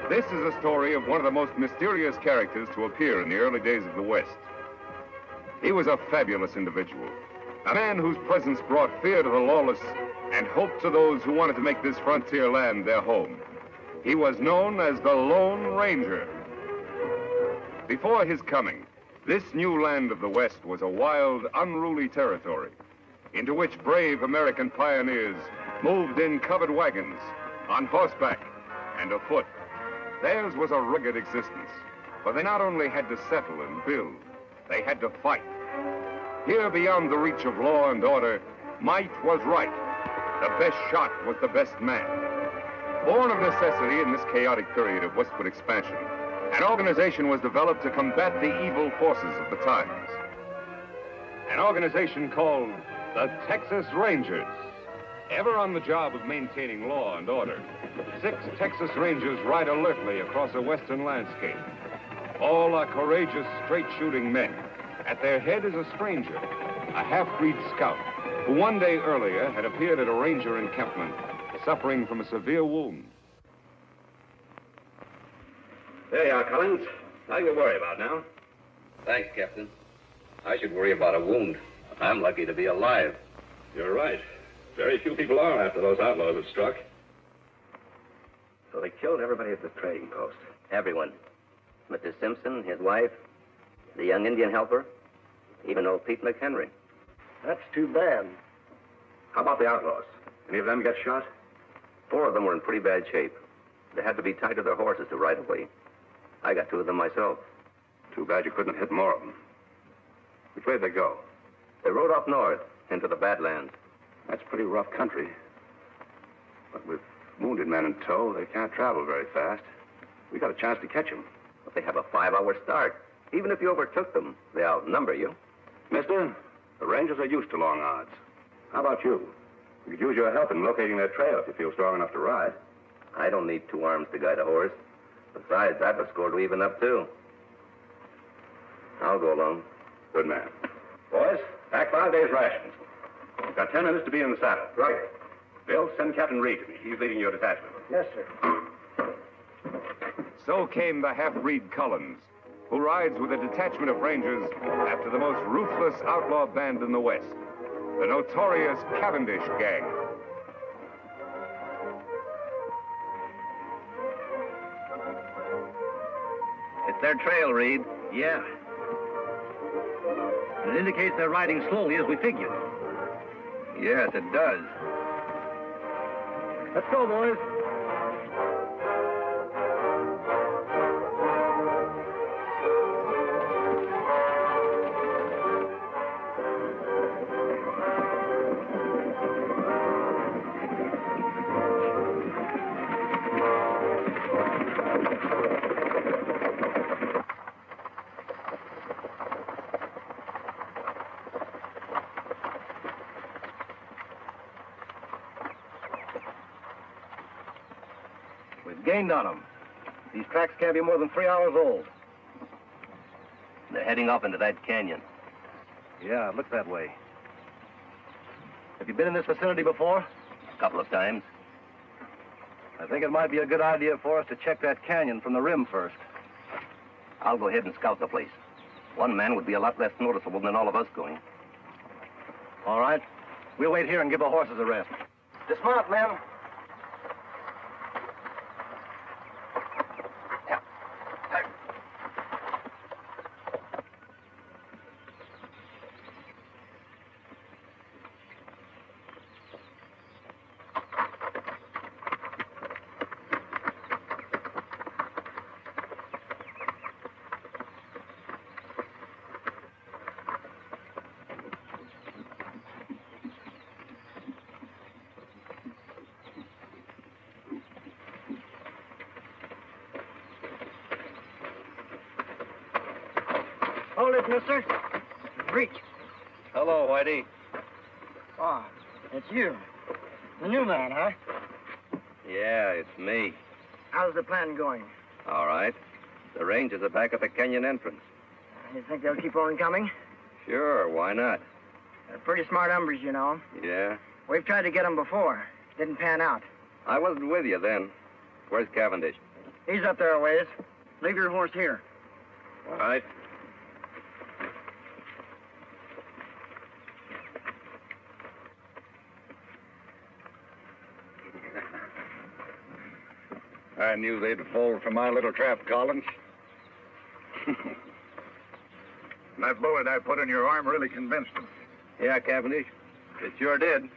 This is a story of one of the most mysterious characters to appear in the early days of the West. He was a fabulous individual, a man whose presence brought fear to the lawless and hope to those who wanted to make this frontier land their home. He was known as the Lone Ranger. Before his coming, this new land of the West was a wild, unruly territory into which brave American pioneers moved in covered wagons, on horseback, and afoot. Theirs was a rugged existence, but they not only had to settle and build, they had to fight. Here, beyond the reach of law and order, might was right. The best shot was the best man. Born of necessity in this chaotic period of westward expansion, an organization was developed to combat the evil forces of the times. An organization called the Texas Rangers. Ever on the job of maintaining law and order, 6 Texas Rangers ride alertly across a western landscape. All are courageous, straight-shooting men. At their head is a stranger, a half-breed scout, who one day earlier had appeared at a ranger encampment, suffering from a severe wound. There you are, Collins. Nothing to worry about now. Thanks, Captain. I should worry about a wound. I'm lucky to be alive. You're right. Very few people are after those outlaws have struck. So they killed everybody at the trading post. Everyone. Mr. Simpson, his wife, the young Indian helper, even old Pete McHenry. That's too bad. How about the outlaws? Any of them get shot? 4 of them were in pretty bad shape. They had to be tied to their horses to ride away. I got 2 of them myself. Too bad you couldn't have hit more of them. Which way did they go? They rode up north into the Badlands. That's pretty rough country. But with wounded men in tow, they can't travel very fast. We got a chance to catch them. But they have a 5-hour start. Even if you overtook them, they outnumber you. Mister, the Rangers are used to long odds. How about you? We could use your help in locating their trail if you feel strong enough to ride. I don't need 2 arms to guide a horse. Besides, I've a score to even up, too. I'll go along. Good man. Boys, pack 5 days' rations. We've got 10 minutes to be in the saddle. Right. Bill, send Captain Reid to me. He's leading your detachment. Yes, sir. So came the half-breed Collins, who rides with a detachment of Rangers after the most ruthless outlaw band in the West, the notorious Cavendish Gang. It's their trail, Reid. Yeah. It indicates they're riding slowly as we figured. Yes, it does. Let's go, boys. Gained on them. These tracks can't be more than 3 hours old. They're heading off into that canyon. Yeah, it looks that way. Have you been in this vicinity before? A couple of times. I think it might be a good idea for us to check that canyon from the rim first. I'll go ahead and scout the place. 1 man would be a lot less noticeable than all of us going. All right. We'll wait here and give the horses a rest. Dismount, men. Hold it, mister. Reach. Hello, Whitey. Oh, it's you. The new man, huh? Yeah, it's me. How's the plan going? All right. The Rangers are back at the canyon entrance. You think they'll keep on coming? Sure, why not? They're pretty smart hombres, you know. Yeah? We've tried to get them before. Didn't pan out. I wasn't with you then. Where's Cavendish? He's up there a ways. Leave your horse here. All right. I knew they'd fall for my little trap, Collins. That bullet I put in your arm really convinced them. Yeah, Cavendish. It sure did.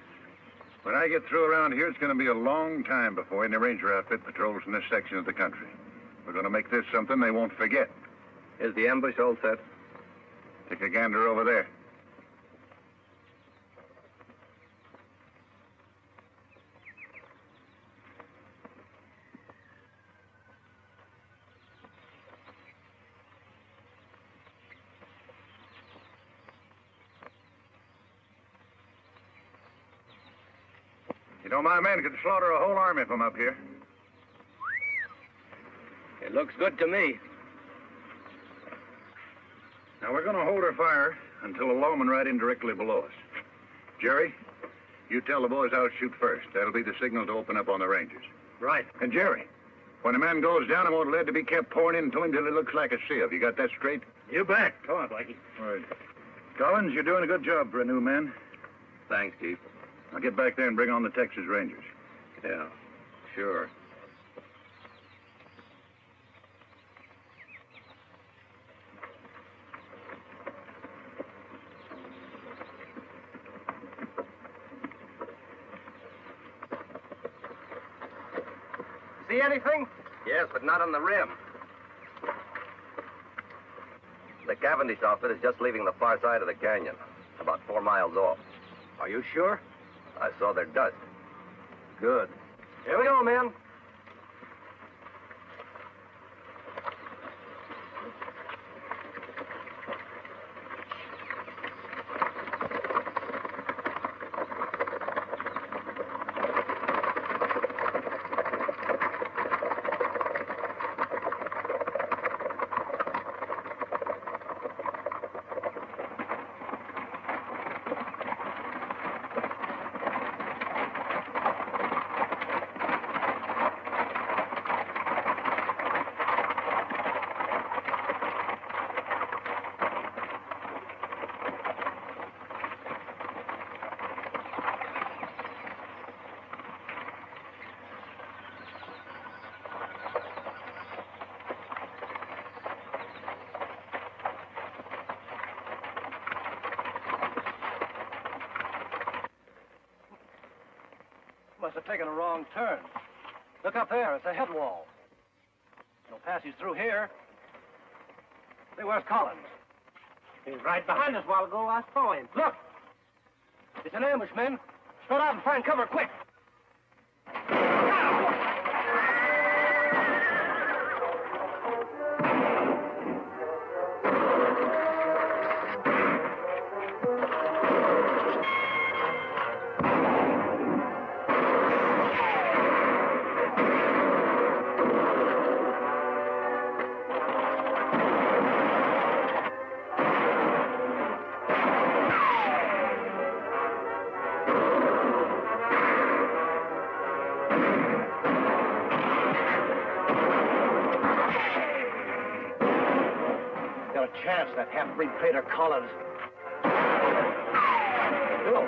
When I get through around here, it's going to be a long time before any ranger outfit patrols in this section of the country. We're going to make this something they won't forget. Is the ambush all set? Take a gander over there. You know, my men could slaughter a whole army from up here. It looks good to me. Now, we're going to hold our fire until the lawmen ride in directly below us. Jerry, you tell the boys I'll shoot first. That'll be the signal to open up on the Rangers. Right. And Jerry, when a man goes down, I want lead to be kept pouring into him till he looks like a sieve. You got that straight? You bet. Come on, Blackie. All right. Collins, you're doing a good job for a new man. Thanks, Chief. Now get back there and bring on the Texas Rangers. Yeah, sure. See anything? Yes, but not on the rim. The Cavendish outfit is just leaving the far side of the canyon, about 4 miles off. Are you sure? I saw their dust. Good. Here we go, men. Must have taken a wrong turn. Look up there. It's a head wall. No passage through here. Say, where's Collins? He was right behind us a while ago. I saw him. Look! It's an ambush, men. Spread out and find cover, quick. Chance, that half-breed traitor Collins. Hello.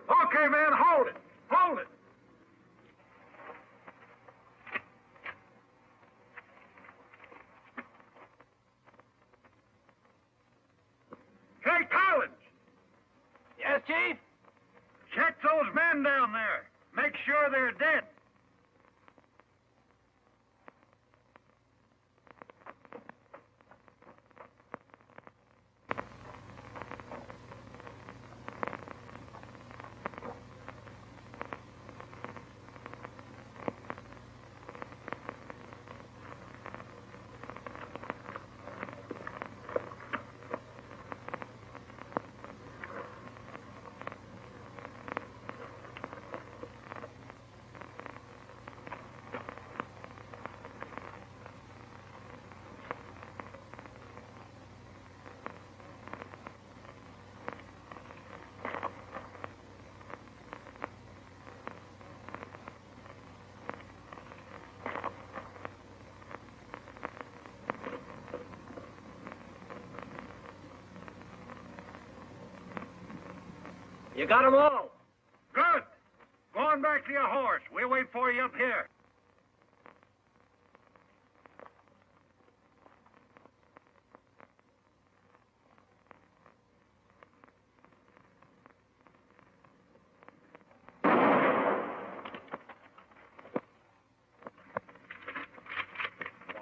Okay, man, hold it. Hold it. Hey, Collins! Yes, Chief? Check those men down there. Make sure they're dead. You got 'em all. Good. Go on back to your horse. We'll wait for you up here.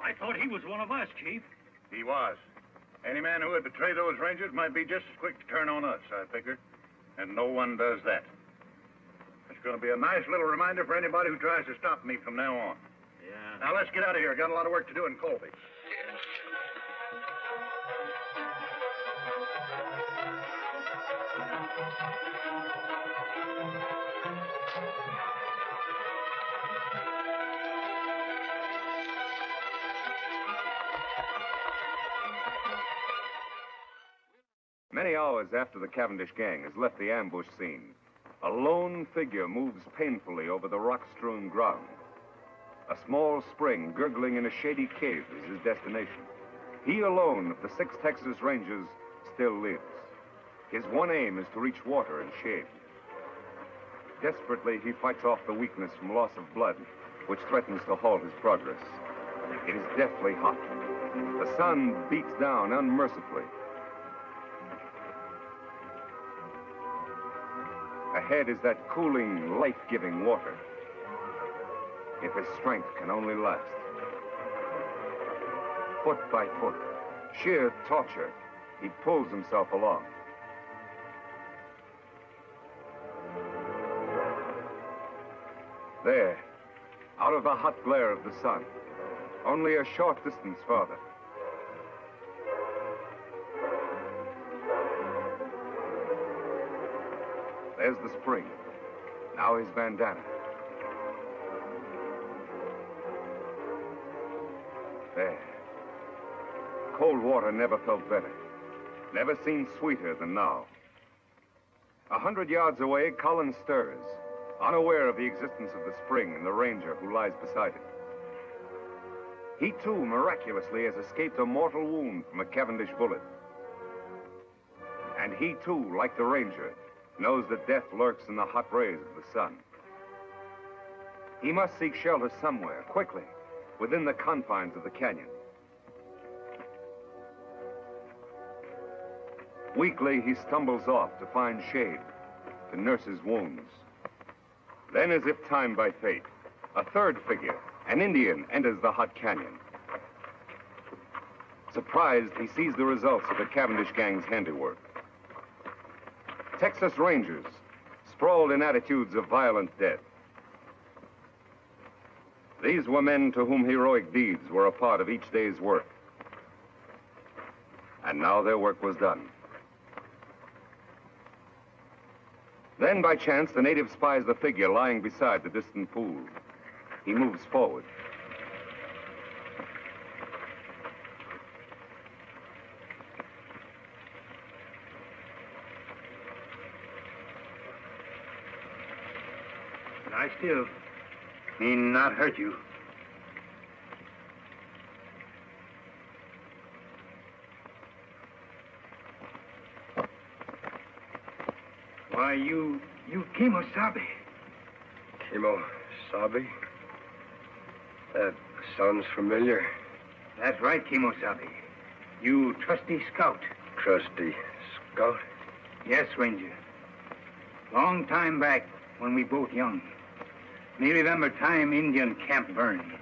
I thought he was one of us, Chief. He was. Any man who would betray those Rangers might be just as quick to turn on us, I figure. And no one does that. It's going to be a nice little reminder for anybody who tries to stop me from now on. Yeah. Now, let's get out of here. I've got a lot of work to do in Colby. Many hours after the Cavendish gang has left the ambush scene, a lone figure moves painfully over the rock-strewn ground. A small spring gurgling in a shady cave is his destination. He alone of the 6 Texas Rangers still lives. His one aim is to reach water and shade. Desperately, he fights off the weakness from loss of blood, which threatens to halt his progress. It is deathly hot. The sun beats down unmercifully. Ahead is that cooling, life-giving water. If his strength can only last. Foot by foot, sheer torture, he pulls himself along. There, out of the hot glare of the sun, only a short distance farther. There's the spring. Now his bandana. There. Cold water never felt better. Never seemed sweeter than now. 100 yards away, Collins stirs, unaware of the existence of the spring and the ranger who lies beside it. He, too, miraculously has escaped a mortal wound from a Cavendish bullet. And he, too, like the ranger, knows that death lurks in the hot rays of the sun. He must seek shelter somewhere, quickly, within the confines of the canyon. Weakly, he stumbles off to find shade, to nurse his wounds. Then, as if timed by fate, a third figure, an Indian, enters the hot canyon. Surprised, he sees the results of the Cavendish gang's handiwork. Texas Rangers, sprawled in attitudes of violent death. These were men to whom heroic deeds were a part of each day's work. And now their work was done. Then, by chance, the native spies the figure lying beside the distant pool. He moves forward. Lie still. He not hurt you. Why, you Kimosabe. Kimosabe? That sounds familiar. That's right, Kimosabe. You trusty scout. Trusty scout? Yes, Ranger. Long time back, when we both young. Me remember time Indian camp burned.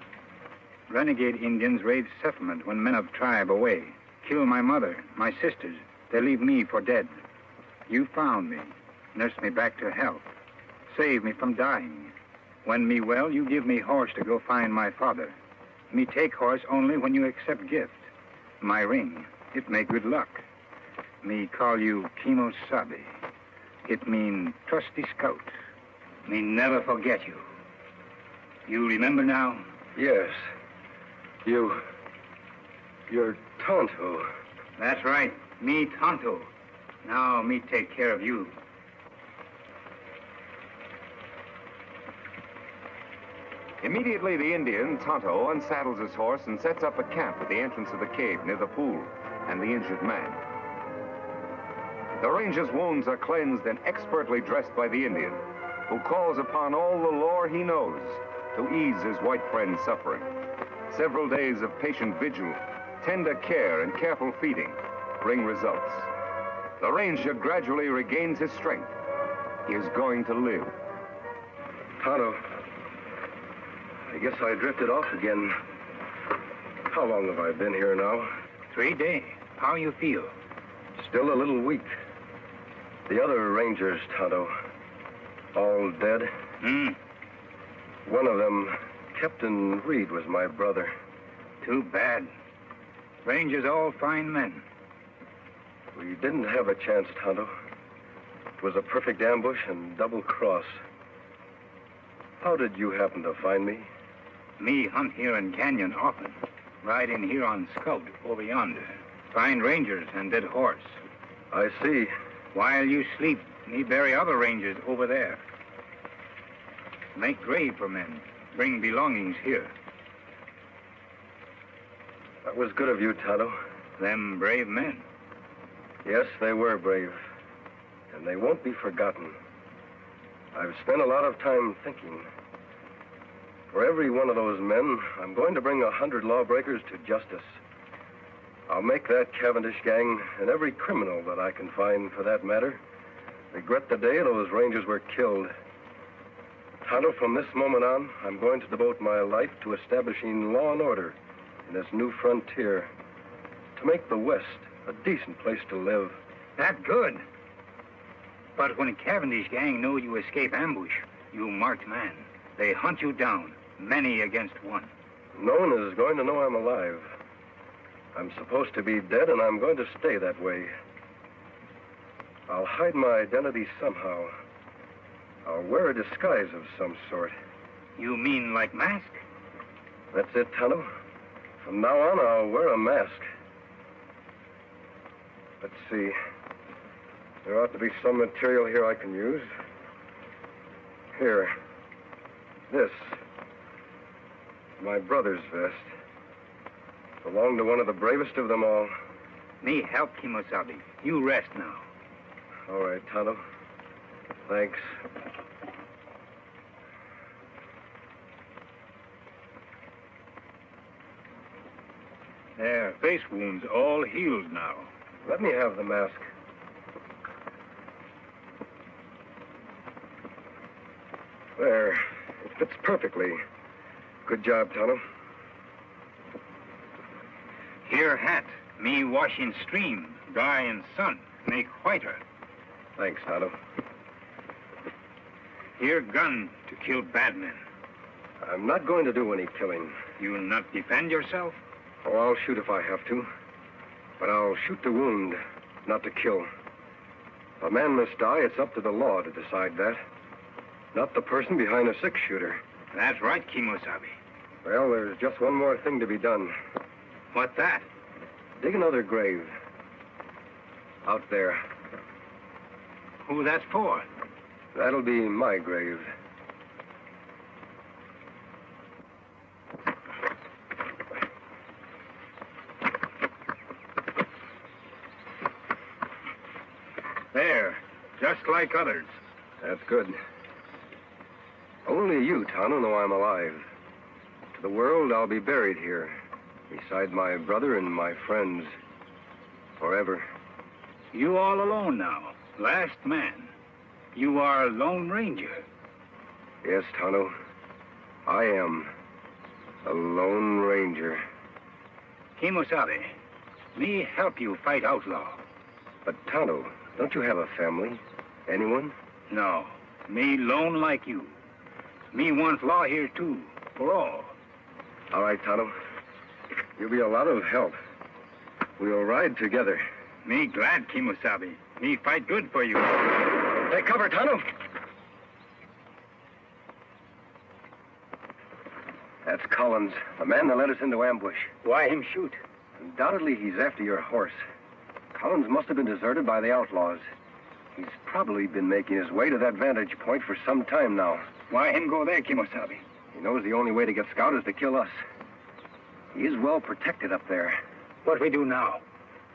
Renegade Indians raid settlement when men of tribe away. Kill my mother, my sisters. They leave me for dead. You found me. Nursed me back to health. Saved me from dying. When me well, you give me horse to go find my father. Me take horse only when you accept gift. My ring, it make good luck. Me call you Kimosabe. It mean trusty scout. Me never forget you. You remember now? Yes. You're Tonto. That's right. Me Tonto. Now me take care of you. Immediately, the Indian, Tonto, unsaddles his horse and sets up a camp at the entrance of the cave near the pool and the injured man. The ranger's wounds are cleansed and expertly dressed by the Indian, who calls upon all the lore he knows to ease his white friend's suffering. Several days of patient vigil, tender care, and careful feeding bring results. The ranger gradually regains his strength. He is going to live. Tonto, I guess I drifted off again. How long have I been here now? 3 days. How you feel? Still a little weak. The other rangers, Tonto, all dead. One of them, Captain Reid, was my brother. Too bad. Rangers all fine men. We didn't have a chance, Tonto. It was a perfect ambush and double cross. How did you happen to find me? Me hunt here in Canyon often. Ride in here on scout over yonder. Find rangers and dead horse. I see. While you sleep, me bury other rangers over there. Make grave for men. Bring belongings here. That was good of you, Tonto. Them brave men. Yes, they were brave. And they won't be forgotten. I've spent a lot of time thinking. For every one of those men, I'm going to bring 100 lawbreakers to justice. I'll make that Cavendish gang, and every criminal that I can find for that matter, regret the day those rangers were killed. Tonto, from this moment on, I'm going to devote my life to establishing law and order in this new frontier, to make the West a decent place to live. That good. But when a Cavendish gang know you escape ambush, you marked man. They hunt you down, many against one. No one is going to know I'm alive. I'm supposed to be dead, and I'm going to stay that way. I'll hide my identity somehow. I'll wear a disguise of some sort. You mean like mask? That's it, Tonto. From now on, I'll wear a mask. Let's see. There ought to be some material here I can use. Here. This. My brother's vest. Belonged to one of the bravest of them all. Me help Kimosabe. You rest now. All right, Tonto. Thanks. There, face wounds all healed now. Let me have the mask. There. It fits perfectly. Good job, Tonto. Here hat. Me wash in stream, dry in sun, make whiter. Thanks, Tonto. Here gun to kill bad men. I'm not going to do any killing. You not defend yourself? Oh, I'll shoot if I have to. But I'll shoot to wound, not to kill. If a man must die, it's up to the law to decide that. Not the person behind a six-shooter. That's right, Kimosabe. Well, there's just one more thing to be done. What's that? Dig another grave. Out there. Who that's for? That'll be my grave. There, just like others. That's good. Only you, Tonto, know I'm alive. To the world, I'll be buried here, beside my brother and my friends, forever. You all alone now, last man. You are a lone ranger. Yes, Tonto. I am a lone ranger. Kimosabe, me help you fight outlaw. But, Tonto, don't you have a family? Anyone? No, me lone like you. Me want law here, too, for all. All right, Tonto. You'll be a lot of help. We'll ride together. Me glad, Kimosabe. Me fight good for you. Take cover, Tonto. That's Collins, the man that led us into ambush. Why him shoot? Undoubtedly, he's after your horse. Collins must have been deserted by the outlaws. He's probably been making his way to that vantage point for some time now. Why him go there, Kimosabe? He knows the only way to get Scout is to kill us. He is well protected up there. What we do now?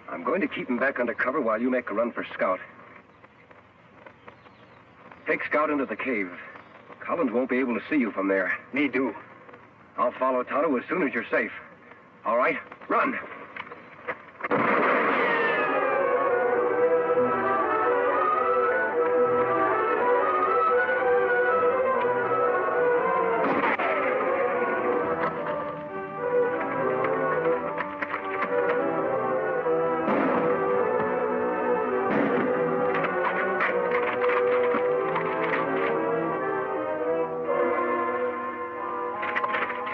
I'm going to keep him back under cover while you make a run for Scout. Take Scout into the cave. Collins won't be able to see you from there. Me do. I'll follow Tonto as soon as you're safe. All right? Run!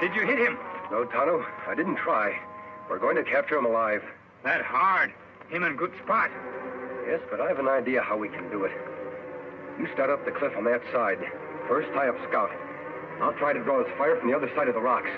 Did you hit him? No, Tonto, I didn't try. We're going to capture him alive. That hard. Him in good spot. Yes, but I have an idea how we can do it. You start up the cliff on that side. First, tie up Scout. I'll try to draw his fire from the other side of the rocks.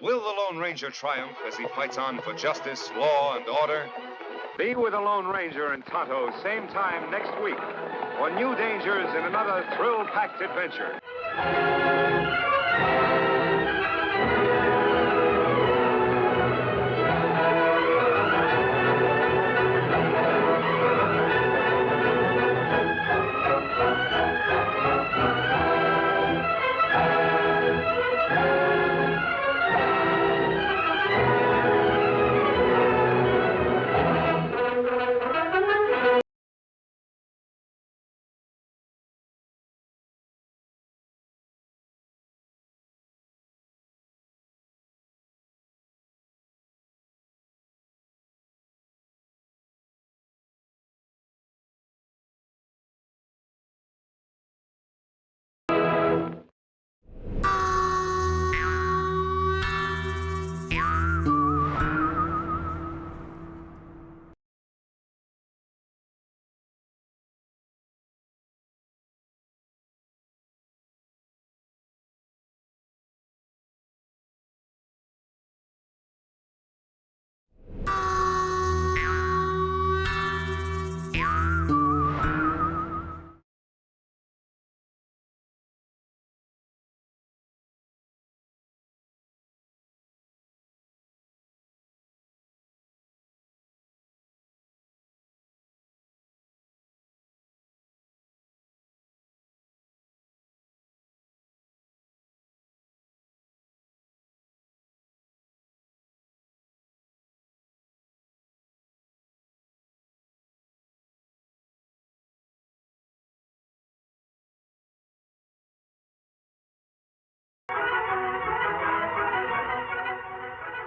Will the Lone Ranger triumph as he fights on for justice, law, and order? Be with the Lone Ranger and Tonto same time next week for new dangers in another thrill-packed adventure.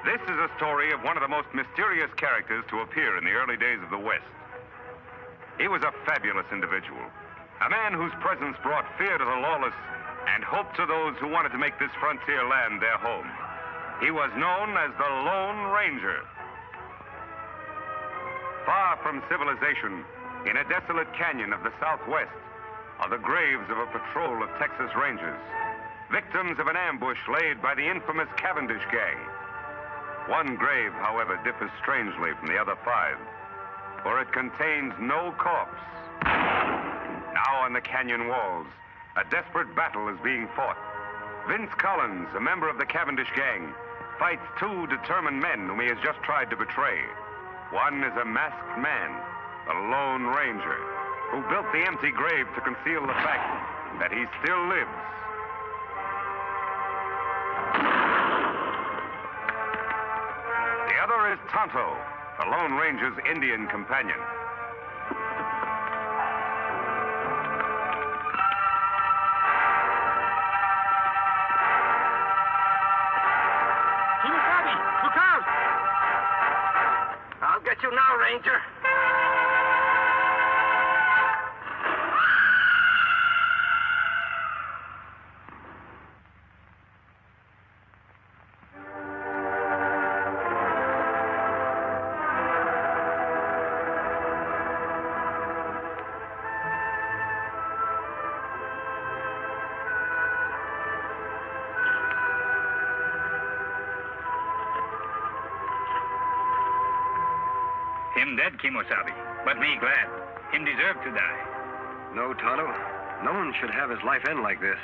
This is a story of one of the most mysterious characters to appear in the early days of the West. He was a fabulous individual, a man whose presence brought fear to the lawless and hope to those who wanted to make this frontier land their home. He was known as the Lone Ranger. Far from civilization, in a desolate canyon of the Southwest, are the graves of a patrol of Texas Rangers, victims of an ambush laid by the infamous Cavendish gang. One grave, however, differs strangely from the other 5, for it contains no corpse. Now on the canyon walls, a desperate battle is being fought. Vince Collins, a member of the Cavendish gang, fights 2 determined men whom he has just tried to betray. One is a masked man, the Lone Ranger, who built the empty grave to conceal the fact that he still lives. The other is Tonto, the Lone Ranger's Indian companion. Look out! I'll get you now, Ranger. Him dead, Kimosabe, but me glad. Him deserve to die. No, Tonto. No one should have his life end like this.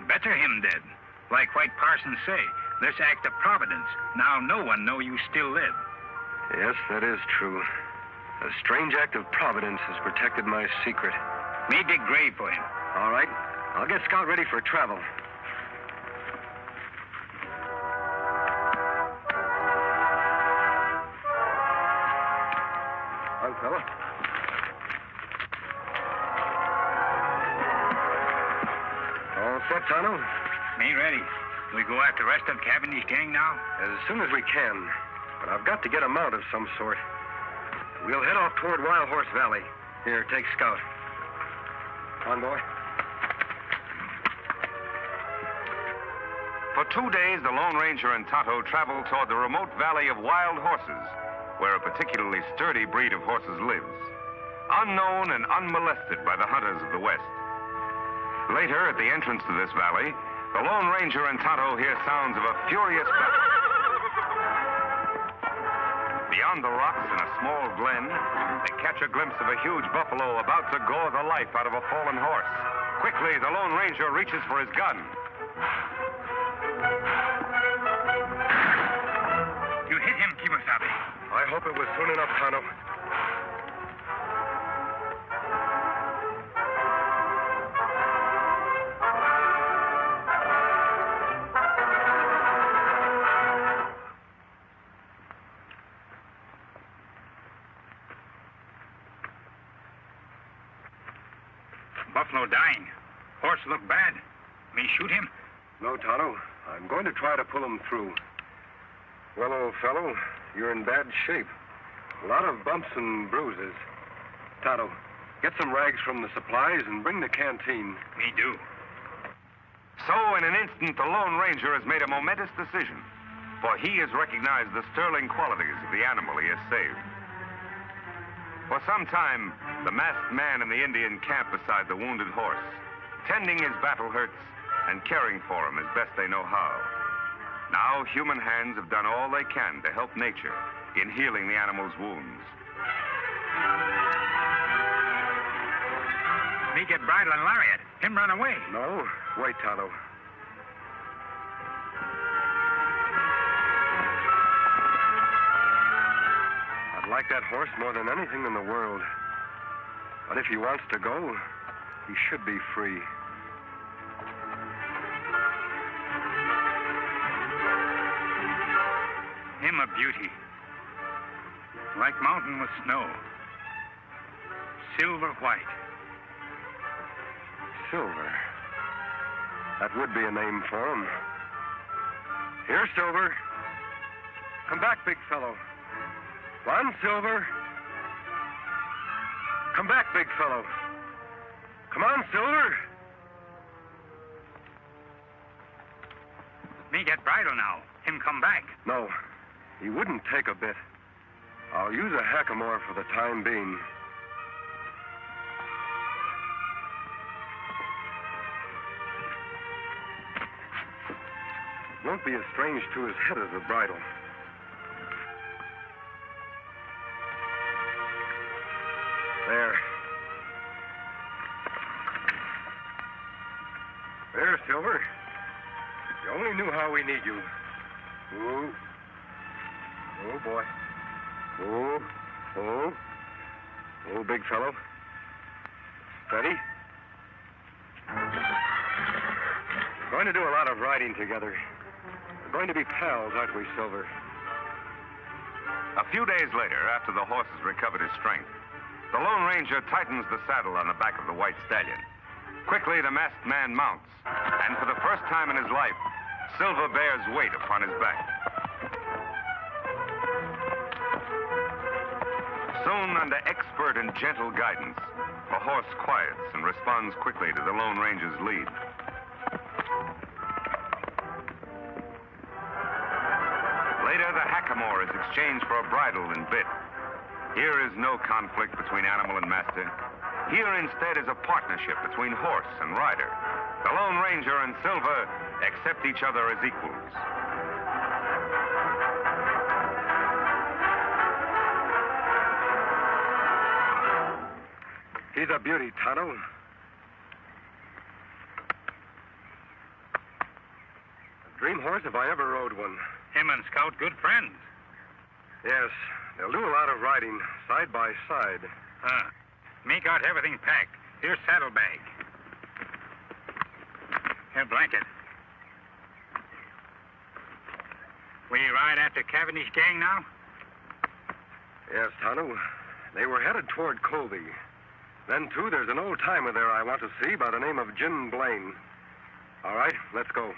Better him dead. Like White Parsons say, this act of providence. Now no one know you still live. Yes, that is true. A strange act of providence has protected my secret. Me dig grave for him. All right. I'll get Scout ready for travel. On, fella. All set, Tonto? Me ready. We go after the rest of Cavendish gang now? As soon as we can. But I've got to get a mount of some sort. We'll head off toward Wild Horse Valley. Here, take Scout. On, boy. For 2 days, the Lone Ranger and Tonto traveled toward the remote valley of Wild Horses, where a particularly sturdy breed of horses lives, unknown and unmolested by the hunters of the West. Later, at the entrance to this valley, the Lone Ranger and Tonto hear sounds of a furious battle. Beyond the rocks in a small glen, they catch a glimpse of a huge buffalo about to gore the life out of a fallen horse. Quickly, the Lone Ranger reaches for his gun. You hit him, Kimosabe. I hope it was soon enough, Tonto. Buffalo dying. Horse look bad. Me shoot him? No, Tonto. I'm going to try to pull him through. Well, old fellow, you're in bad shape. A lot of bumps and bruises. Tonto, get some rags from the supplies and bring the canteen. Me do. So, in an instant, the Lone Ranger has made a momentous decision, for he has recognized the sterling qualities of the animal he has saved. For some time, the masked man in the Indian camp beside the wounded horse, tending his battle hurts and caring for him as best they know how. Now, human hands have done all they can to help nature in healing the animal's wounds. Me get bridle and lariat. Him run away. No, wait, Tonto. I'd like that horse more than anything in the world. But if he wants to go, he should be free. Him a beauty. Like mountain with snow. Silver white. Silver. That would be a name for him. Here, Silver. Come back, big fellow. Come on, Silver. Come back, big fellow. Come on, Silver. Me get bridle now. Him come back. No, he wouldn't take a bit. I'll use a hackamore for the time being. Won't be as strange to his head as a bridle. There. There, Silver. You only knew how we need you. Oh. Oh, boy. Oh. Oh. Oh, big fellow. Steady. We're going to do a lot of riding together. We're going to be pals, aren't we, Silver? A few days later, after the horse has recovered his strength, the Lone Ranger tightens the saddle on the back of the white stallion. Quickly, the masked man mounts, and for the first time in his life, Silver bears weight upon his back. Soon, under expert and gentle guidance, the horse quiets and responds quickly to the Lone Ranger's lead. Later, the hackamore is exchanged for a bridle and bit. Here is no conflict between animal and master. Here instead is a partnership between horse and rider. The Lone Ranger and Silver accept each other as equals. He's a beauty, Tonto. A dream horse if I ever rode one. Him and Scout good friends. Yes, they'll do a lot of riding, side by side. Me got everything packed. Here's saddlebag. Here, blanket. We ride after Cavendish gang now? Yes, Tonto. They were headed toward Colby. Then, too, there's an old-timer there I want to see by the name of Jim Blaine. All right, let's go.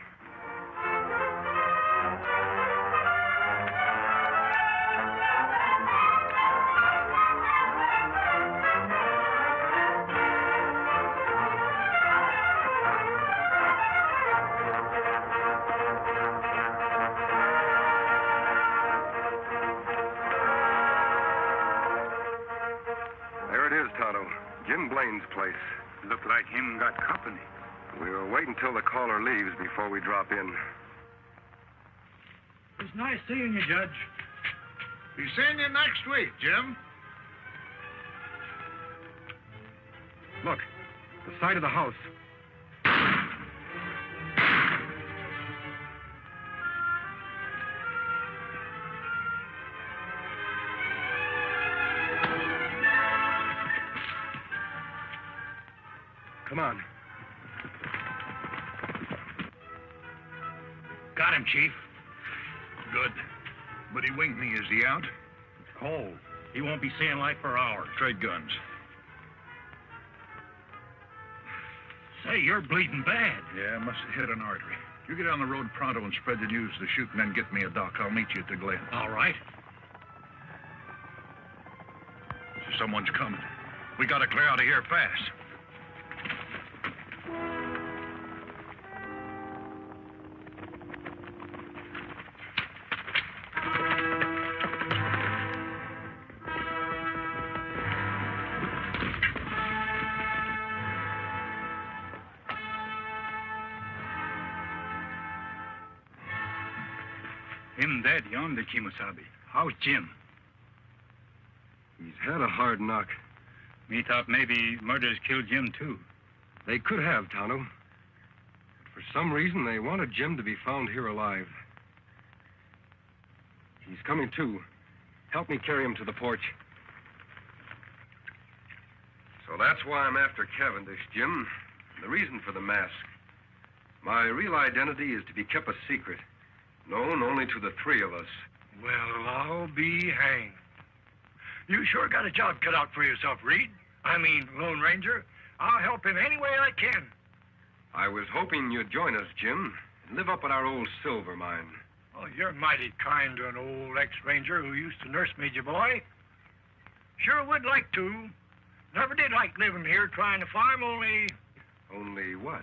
Jim Blaine's place. Look like him got company. We'll wait until the caller leaves before we drop in. It's nice seeing you, Judge. Be seeing you next week, Jim. Look, the side of the house. Come on. Got him, Chief. Good. But he winged me. Is he out? It's cold. He won't be seeing light for hours. Trade guns. Say, you're bleeding bad. Yeah, must have hit an artery. You get on the road pronto and spread the news to the shoot, and then get me a doc. I'll meet you at the Glen. All right. Someone's coming. We gotta clear out of here fast. Him dead yonder, Kimosabe. How's Jim? He's had a hard knock. Me thought maybe murders killed Jim, too. They could have, Tonto. But for some reason, they wanted Jim to be found here alive. He's coming, too. Help me carry him to the porch. So that's why I'm after Cavendish, Jim. The reason for the mask. My real identity is to be kept a secret. Known only to the three of us. Well, I'll be hanged. You sure got a job cut out for yourself, Reid. I mean, Lone Ranger. I'll help in any way I can. I was hoping you'd join us, Jim, and live up at our old silver mine. Oh, you're mighty kind to an old ex-ranger who used to nurse me, you boy. Sure would like to. Never did like living here trying to farm, only... Only what?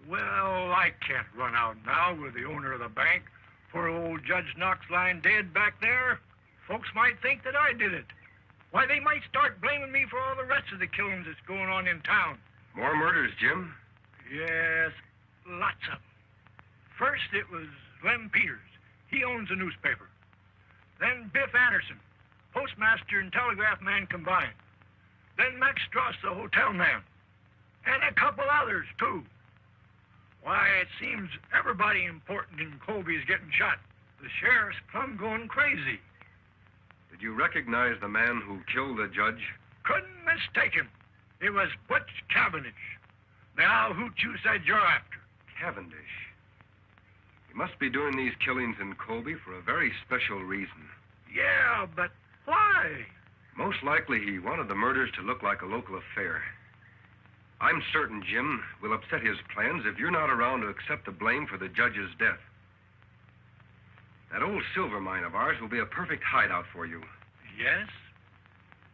Well, I can't run out now with the owner of the bank. Poor old Judge Knox lying dead back there. Folks might think that I did it. Why, they might start blaming me for all the rest of the killings that's going on in town. More murders, Jim? Yes, lots of them. First, it was Lem Peters. He owns a newspaper. Then Biff Anderson, postmaster and telegraph man combined. Then Max Strauss, the hotel man. And a couple others, too. Why, it seems everybody important in Colby is getting shot. The sheriff's plumb going crazy. Did you recognize the man who killed the judge? Couldn't mistake him. It was Butch Cavendish. Now, who'd you said you're after? Cavendish. He must be doing these killings in Colby for a very special reason. Yeah, but why? Most likely he wanted the murders to look like a local affair. I'm certain, Jim, will upset his plans if you're not around to accept the blame for the judge's death. That old silver mine of ours will be a perfect hideout for you. Yes,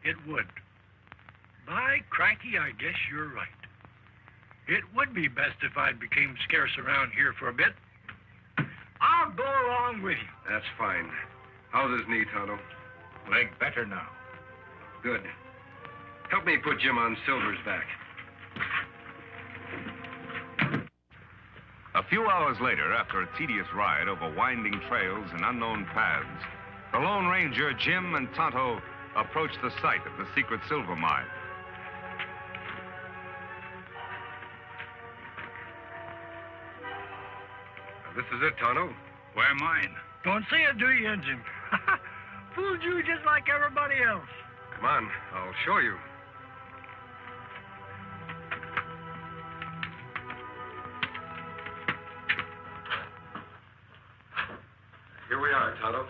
it would. By cranky, I guess you're right. It would be best if I became scarce around here for a bit. I'll go along with you. That's fine. How's his knee, Tonto? Leg better now. Good. Help me put Jim on Silver's back. A few hours later, after a tedious ride over winding trails and unknown paths, the Lone Ranger, Jim, and Tonto approached the site of the secret silver mine. This is it, Tonto. Where mine? Don't see it, do you, Injun? Fooled you just like everybody else. Come on, I'll show you. Here we are, Tonto.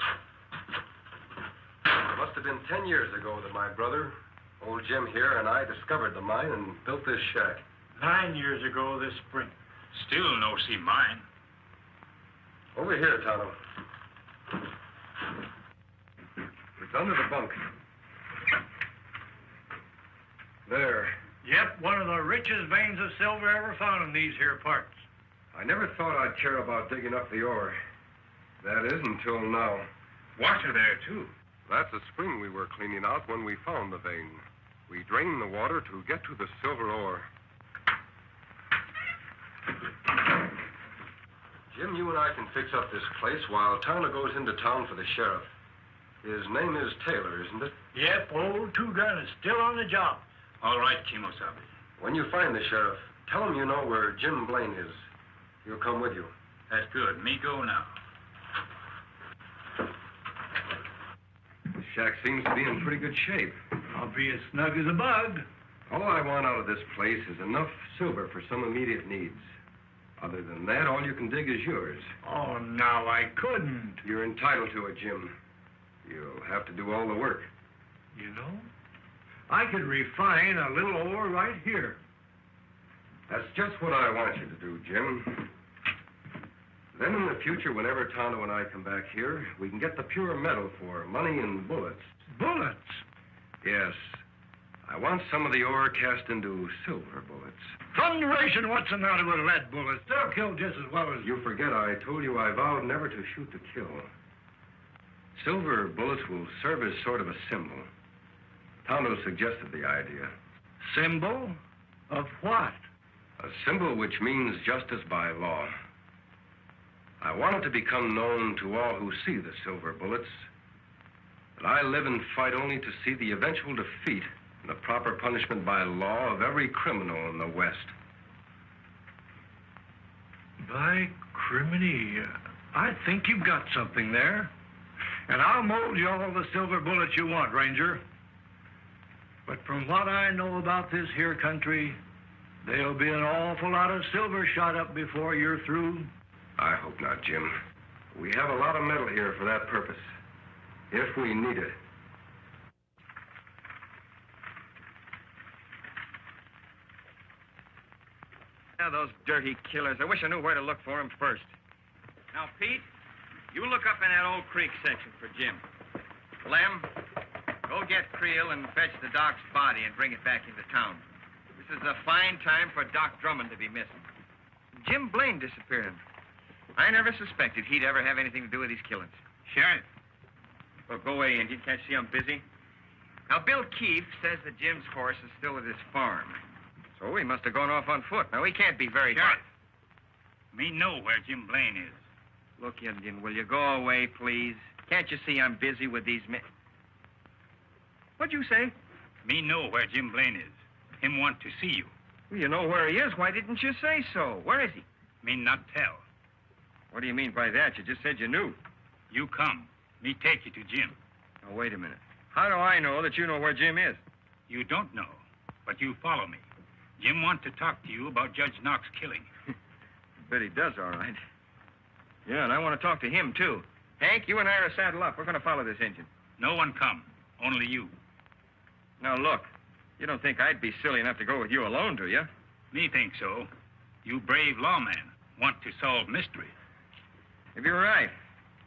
It must have been 10 years ago that my brother, old Jim here, and I discovered the mine and built this shack. 9 years ago this spring. Still no see mine. Over here, Tonto. It's under the bunk. There. Yep, one of the richest veins of silver ever found in these here parts. I never thought I'd care about digging up the ore. That is, until now. Water there, too. That's a spring we were cleaning out when we found the vein. We drained the water to get to the silver ore. Jim, you and I can fix up this place while Tonto goes into town for the sheriff. His name is Taylor, isn't it? Yep, old Two-Gun is still on the job. All right, Kimosabe. When you find the sheriff, tell him you know where Jim Blaine is. He'll come with you. That's good. Me go now. The shack seems to be in pretty good shape. I'll be as snug as a bug. All I want out of this place is enough silver for some immediate needs. Other than that, all you can dig is yours. Oh, now I couldn't. You're entitled to it, Jim. You'll have to do all the work. You know, I could refine a little ore right here. That's just what I want you to do, Jim. Then in the future, whenever Tonto and I come back here, we can get the pure metal for money and bullets. Bullets? Yes. I want some of the ore cast into silver bullets. Thunderation, what's the matter with lead bullets? They'll kill just as well as... You forget I told you I vowed never to shoot to kill. Silver bullets will serve as sort of a symbol. Tonto suggested the idea. Symbol? Of what? A symbol which means justice by law. I want it to become known to all who see the silver bullets that I live and fight only to see the eventual defeat and the proper punishment by law of every criminal in the West. By criminy, I think you've got something there. And I'll mold you all the silver bullets you want, Ranger. But from what I know about this here country, there'll be an awful lot of silver shot up before you're through. I hope not, Jim. We have a lot of metal here for that purpose, if we need it. Now, those dirty killers. I wish I knew where to look for them first. Now, Pete, You look up in that old creek section for Jim. Lem, go get Creel and fetch the doc's body and bring it back into town. This is a fine time for Doc Drummond to be missing. Jim Blaine disappearing. I never suspected he'd ever have anything to do with these killings. Sheriff. Well, go away, Indian. Can't you see I'm busy? Now, Bill Keefe says that Jim's horse is still at his farm. So he must have gone off on foot. Now, he can't be very far. Sheriff. Me know where Jim Blaine is. Look, Indian, will you go away, please? Can't you see I'm busy with these men? What'd you say? Me know where Jim Blaine is. Him want to see you. Well, you know where he is. Why didn't you say so? Where is he? Me not tell. What do you mean by that? You just said you knew. You come. Me take you to Jim. Now, wait a minute. How do I know that you know where Jim is? You don't know, but you follow me. Jim want to talk to you about Judge Knox killing. I bet he does, all right. Yeah, and I want to talk to him, too. Hank, you and I are saddle up. We're going to follow this engine. No one come. Only you. Now, look. You don't think I'd be silly enough to go with you alone, do you? Me think so. You brave lawman want to solve mystery. If you're right.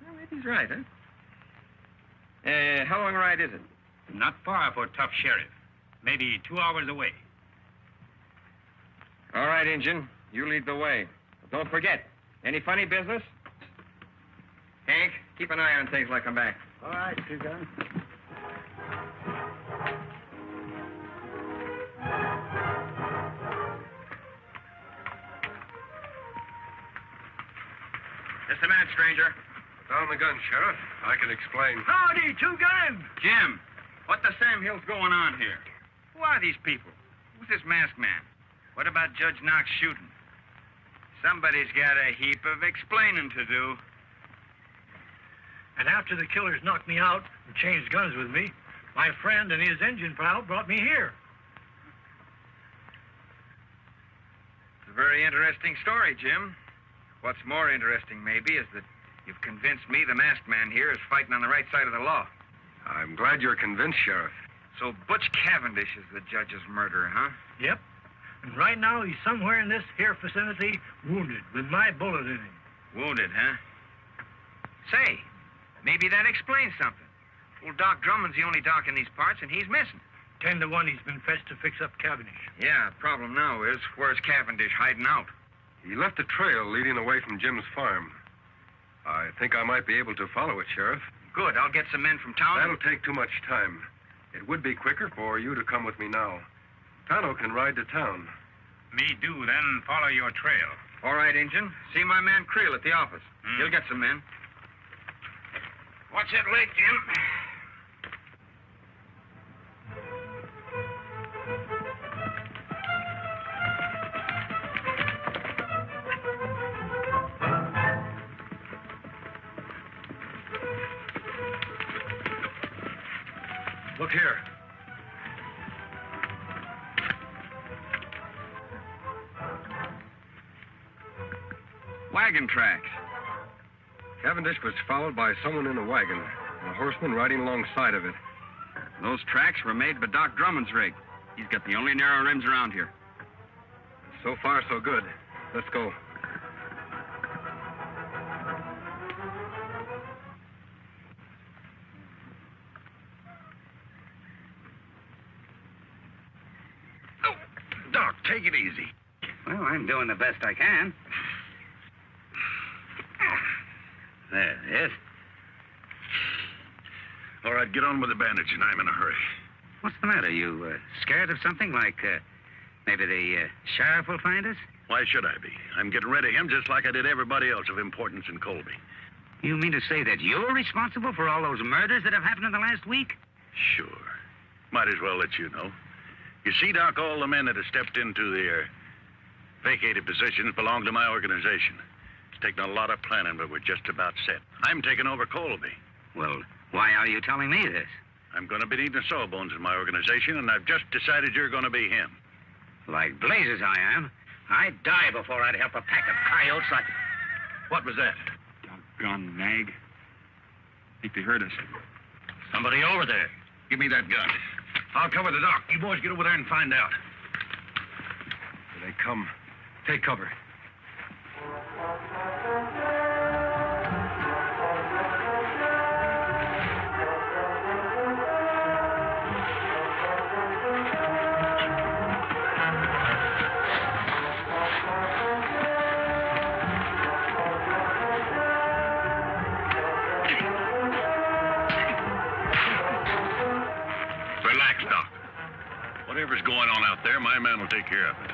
Well, maybe he's right, huh? How long a ride is it? Not far for tough sheriff. Maybe 2 hours away. All right, Injun. You lead the way. But don't forget, any funny business? Hank, keep an eye on things like I'm back. All right, Two-Gun. Just a minute, stranger. Down the gun, Sheriff. I can explain. Howdy, Two-Gun. Jim, what the Sam Hill's going on here? Who are these people? Who's this masked man? What about Judge Knox shooting? Somebody's got a heap of explaining to do. And after the killers knocked me out and changed guns with me, my friend and his engine pal brought me here. It's a very interesting story, Jim. What's more interesting, maybe, is that you've convinced me the masked man here is fighting on the right side of the law. I'm glad you're convinced, Sheriff. So Butch Cavendish is the judge's murderer, huh? Yep. And right now he's somewhere in this here vicinity, wounded, with my bullet in him. Wounded, huh? Say, maybe that explains something. Old Doc Drummond's the only doc in these parts, and he's missing. 10 to 1 he's been fetched to fix up Cavendish. Yeah, the problem now is, where's Cavendish hiding out? He left a trail leading away from Jim's farm. I think I might be able to follow it, Sheriff. Good, I'll get some men from town. That'll take too much time. It would be quicker for you to come with me now. Tonto can ride to town. Me do, then follow your trail. All right, Injun. See my man Creel at the office. He'll get some men. Watch that lake, Jim. Look here. Wagon tracks. Cavendish was followed by someone in a wagon, and a horseman riding alongside of it. Those tracks were made by Doc Drummond's rig. He's got the only narrow rims around here. So far, so good. Let's go. Oh, Doc, take it easy. Well, I'm doing the best I can. There, yes. All right, get on with the bandaging. I'm in a hurry. What's the matter? You scared of something? Like maybe the sheriff will find us? Why should I be? I'm getting rid of him just like I did everybody else of importance in Colby. You mean to say that you're responsible for all those murders that have happened in the last week? Sure. Might as well let you know. You see, Doc, all the men that have stepped into their vacated positions belong to my organization. It's taken a lot of planning, but we're just about set. I'm taking over Colby. Well, why are you telling me this? I'm going to be needing sawbones in my organization, and I've just decided you're going to be him. Like blazes I am. I'd die before I'd help a pack of coyotes like... What was that? Doggone nag. Think they heard us. Somebody over there. Give me that gun. I'll cover the dock. You boys get over there and find out. Here they come. Take cover. there, my man will take care of it.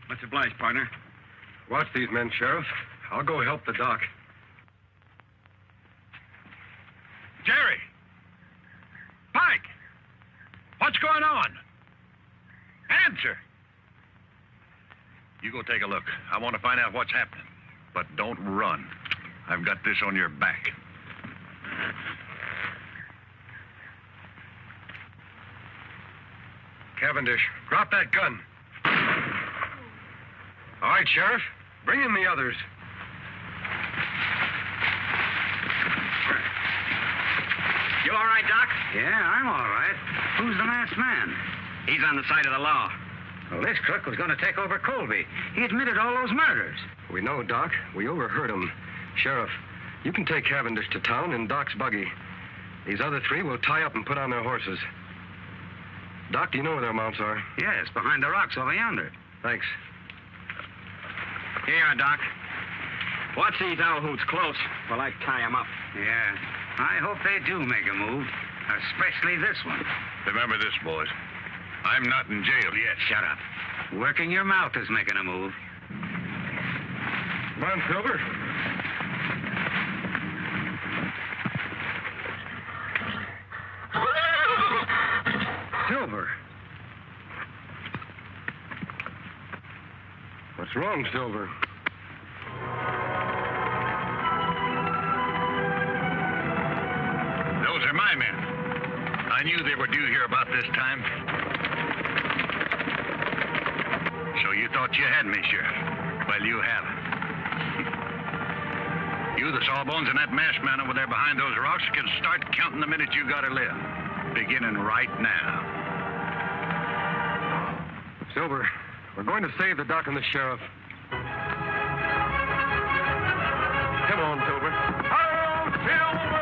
Much obliged, partner. Watch these men, Sheriff. I'll go help the doc. Jerry! Pike! What's going on? Answer! You go take a look. I want to find out what's happening. But don't run. I've got this on your back. Cavendish, drop that gun. All right, Sheriff. Bring in the others. You all right, Doc? Yeah, I'm all right. Who's the masked man? He's on the side of the law. Well, this crook was going to take over Colby. He admitted all those murders. We know, Doc. We overheard him. Sheriff, you can take Cavendish to town in Doc's buggy. These other three will tie up and put on their horses. Doc, do you know where their mounts are? Yes, behind the rocks over yonder. Thanks. Here you are, Doc. Watch these owl hoots close while I tie them up. Yeah. I hope they do make a move, especially this one. Remember this, boys. I'm not in jail yet. Shut up. Working your mouth is making a move. Come on, Silver. Silver. What's wrong, Silver? Those are my men. I knew they were due here about this time. So you thought you had me, Sheriff. Well, you haven't. You, the sawbones, and that masked man over there behind those rocks can start counting the minutes you gotta live. Beginning right now. Silver, we're going to save the doc and the sheriff. Come on, Silver. Oh, Silver!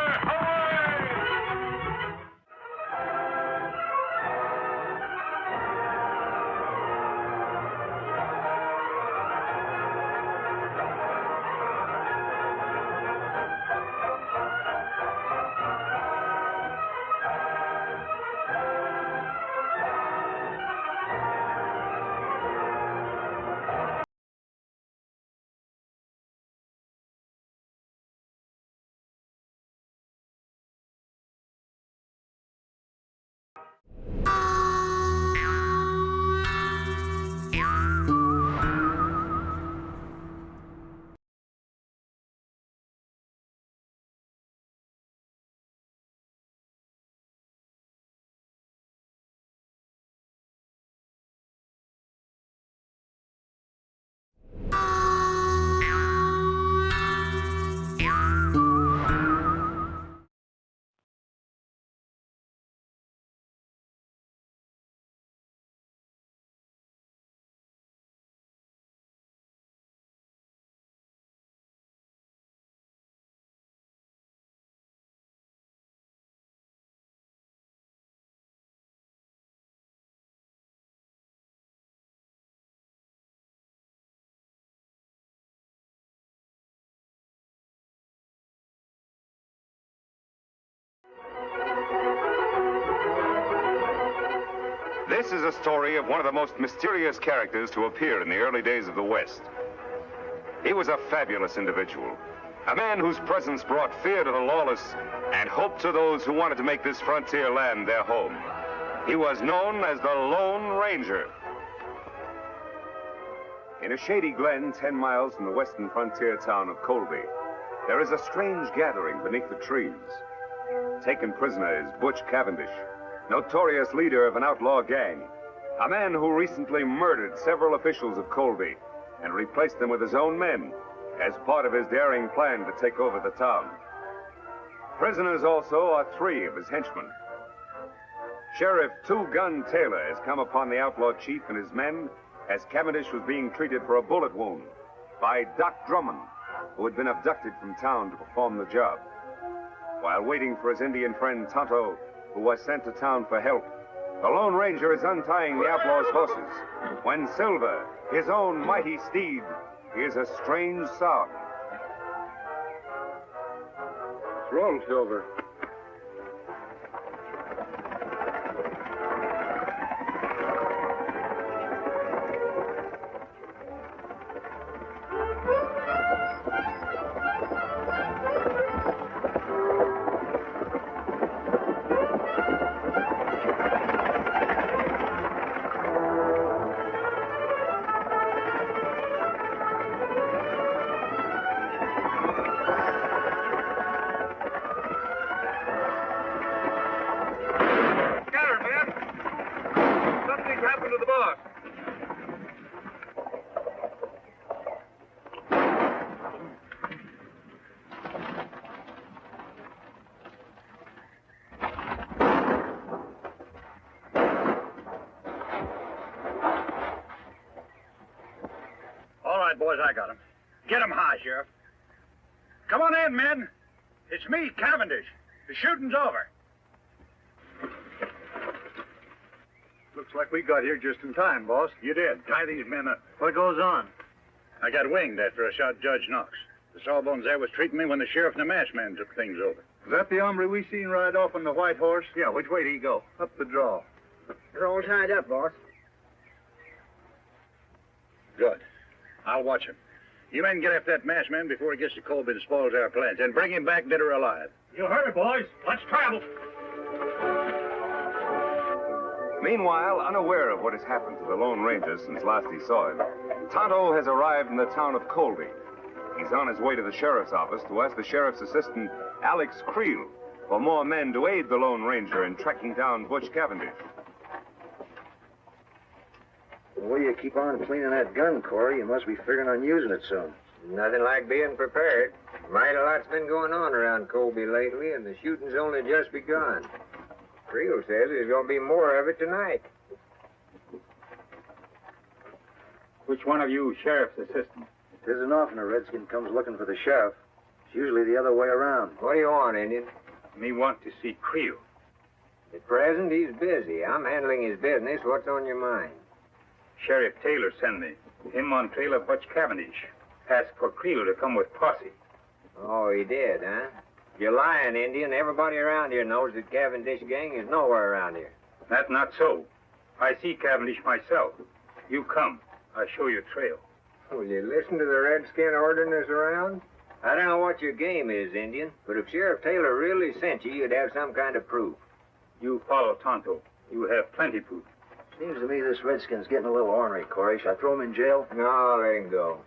This is a story of one of the most mysterious characters to appear in the early days of the West. He was a fabulous individual, a man whose presence brought fear to the lawless and hope to those who wanted to make this frontier land their home. He was known as the Lone Ranger. In a shady glen 10 miles from the western frontier town of Colby, there is a strange gathering beneath the trees. Taken prisoner is Butch Cavendish, notorious leader of an outlaw gang, a man who recently murdered several officials of Colby and replaced them with his own men as part of his daring plan to take over the town. Prisoners also are 3 of his henchmen. Sheriff Two-Gun Taylor has come upon the outlaw chief and his men as Cavendish was being treated for a bullet wound by Doc Drummond, who had been abducted from town to perform the job. While waiting for his Indian friend Tonto, who was sent to town for help, the Lone Ranger is untying the outlaw's horses when Silver, his own mighty steed, hears a strange sound. What's wrong, Silver? Boys, I got him. Get him high, Sheriff. Come on in, men. It's me, Cavendish. The shooting's over. Looks like we got here just in time, boss. You did. Tie these men up. What goes on? I got winged after I shot Judge Knox. The sawbones there was treating me when the sheriff and the masked man took things over. Is that the hombre we seen ride off on the white horse? Yeah, which way did he go? Up the draw. They're all tied up, boss. Good. I'll watch him. You men get after that masked man before he gets to Colby and spoils our plans, and bring him back dead or alive. You heard it, boys. Let's travel. Meanwhile, unaware of what has happened to the Lone Ranger since last he saw him, Tonto has arrived in the town of Colby. He's on his way to the sheriff's office to ask the sheriff's assistant, Alex Creel, for more men to aid the Lone Ranger in tracking down Butch Cavendish. The way you keep on cleaning that gun, Corey, you must be figuring on using it soon. Nothing like being prepared. Mighty lot's been going on around Colby lately, and the shooting's only just begun. Creel says there's going to be more of it tonight. Which one of you sheriff's assistants? It isn't often a redskin comes looking for the sheriff. It's usually the other way around. What do you want, Indian? Me want to see Creel. At present, he's busy. I'm handling his business. What's on your mind? Sheriff Taylor sent me. Him on trail of Butch Cavendish. Asked for Creel to come with posse. Oh, he did, huh? You're lying, Indian. Everybody around here knows that Cavendish gang is nowhere around here. That's not so. I see Cavendish myself. You come. I show you trail. Will you listen to the redskin ordering us around? I don't know what your game is, Indian, but if Sheriff Taylor really sent you, you'd have some kind of proof. You follow Tonto. You have plenty proof. Seems to me this redskin's getting a little ornery, Corey. Should I throw him in jail? No, let him go.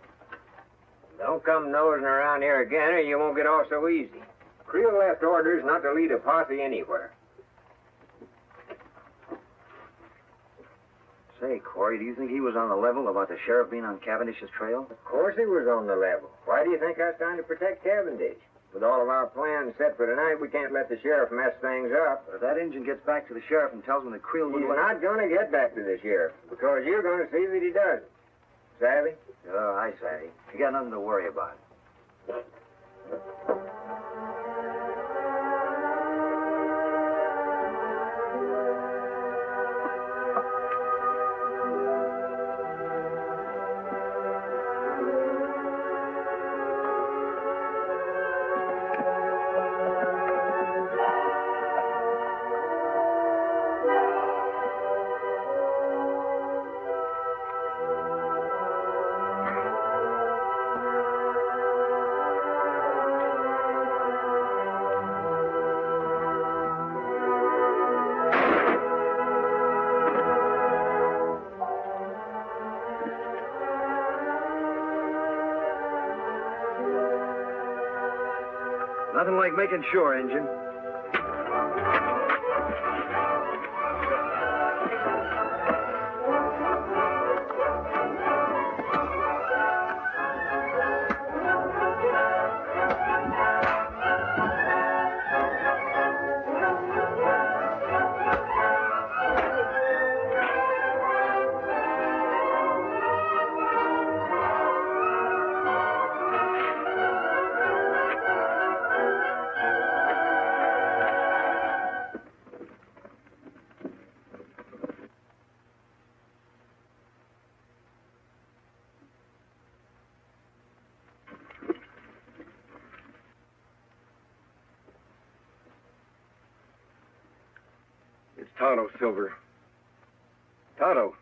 Don't come nosing around here again, or you won't get off so easy. Creel left orders not to lead a posse anywhere. Say, Corey, do you think he was on the level about the sheriff being on Cavendish's trail? Of course he was on the level. Why do you think I was trying to protect Cavendish? With all of our plans set for tonight, we can't let the sheriff mess things up. But if that Injun gets back to the sheriff and tells him that Creel He's not going to get back to the sheriff, because you're going to see that he doesn't. Savvy? Oh, I savvy. You got nothing to worry about. Nothing like making sure, Injun. Tonto, Silver. Tonto.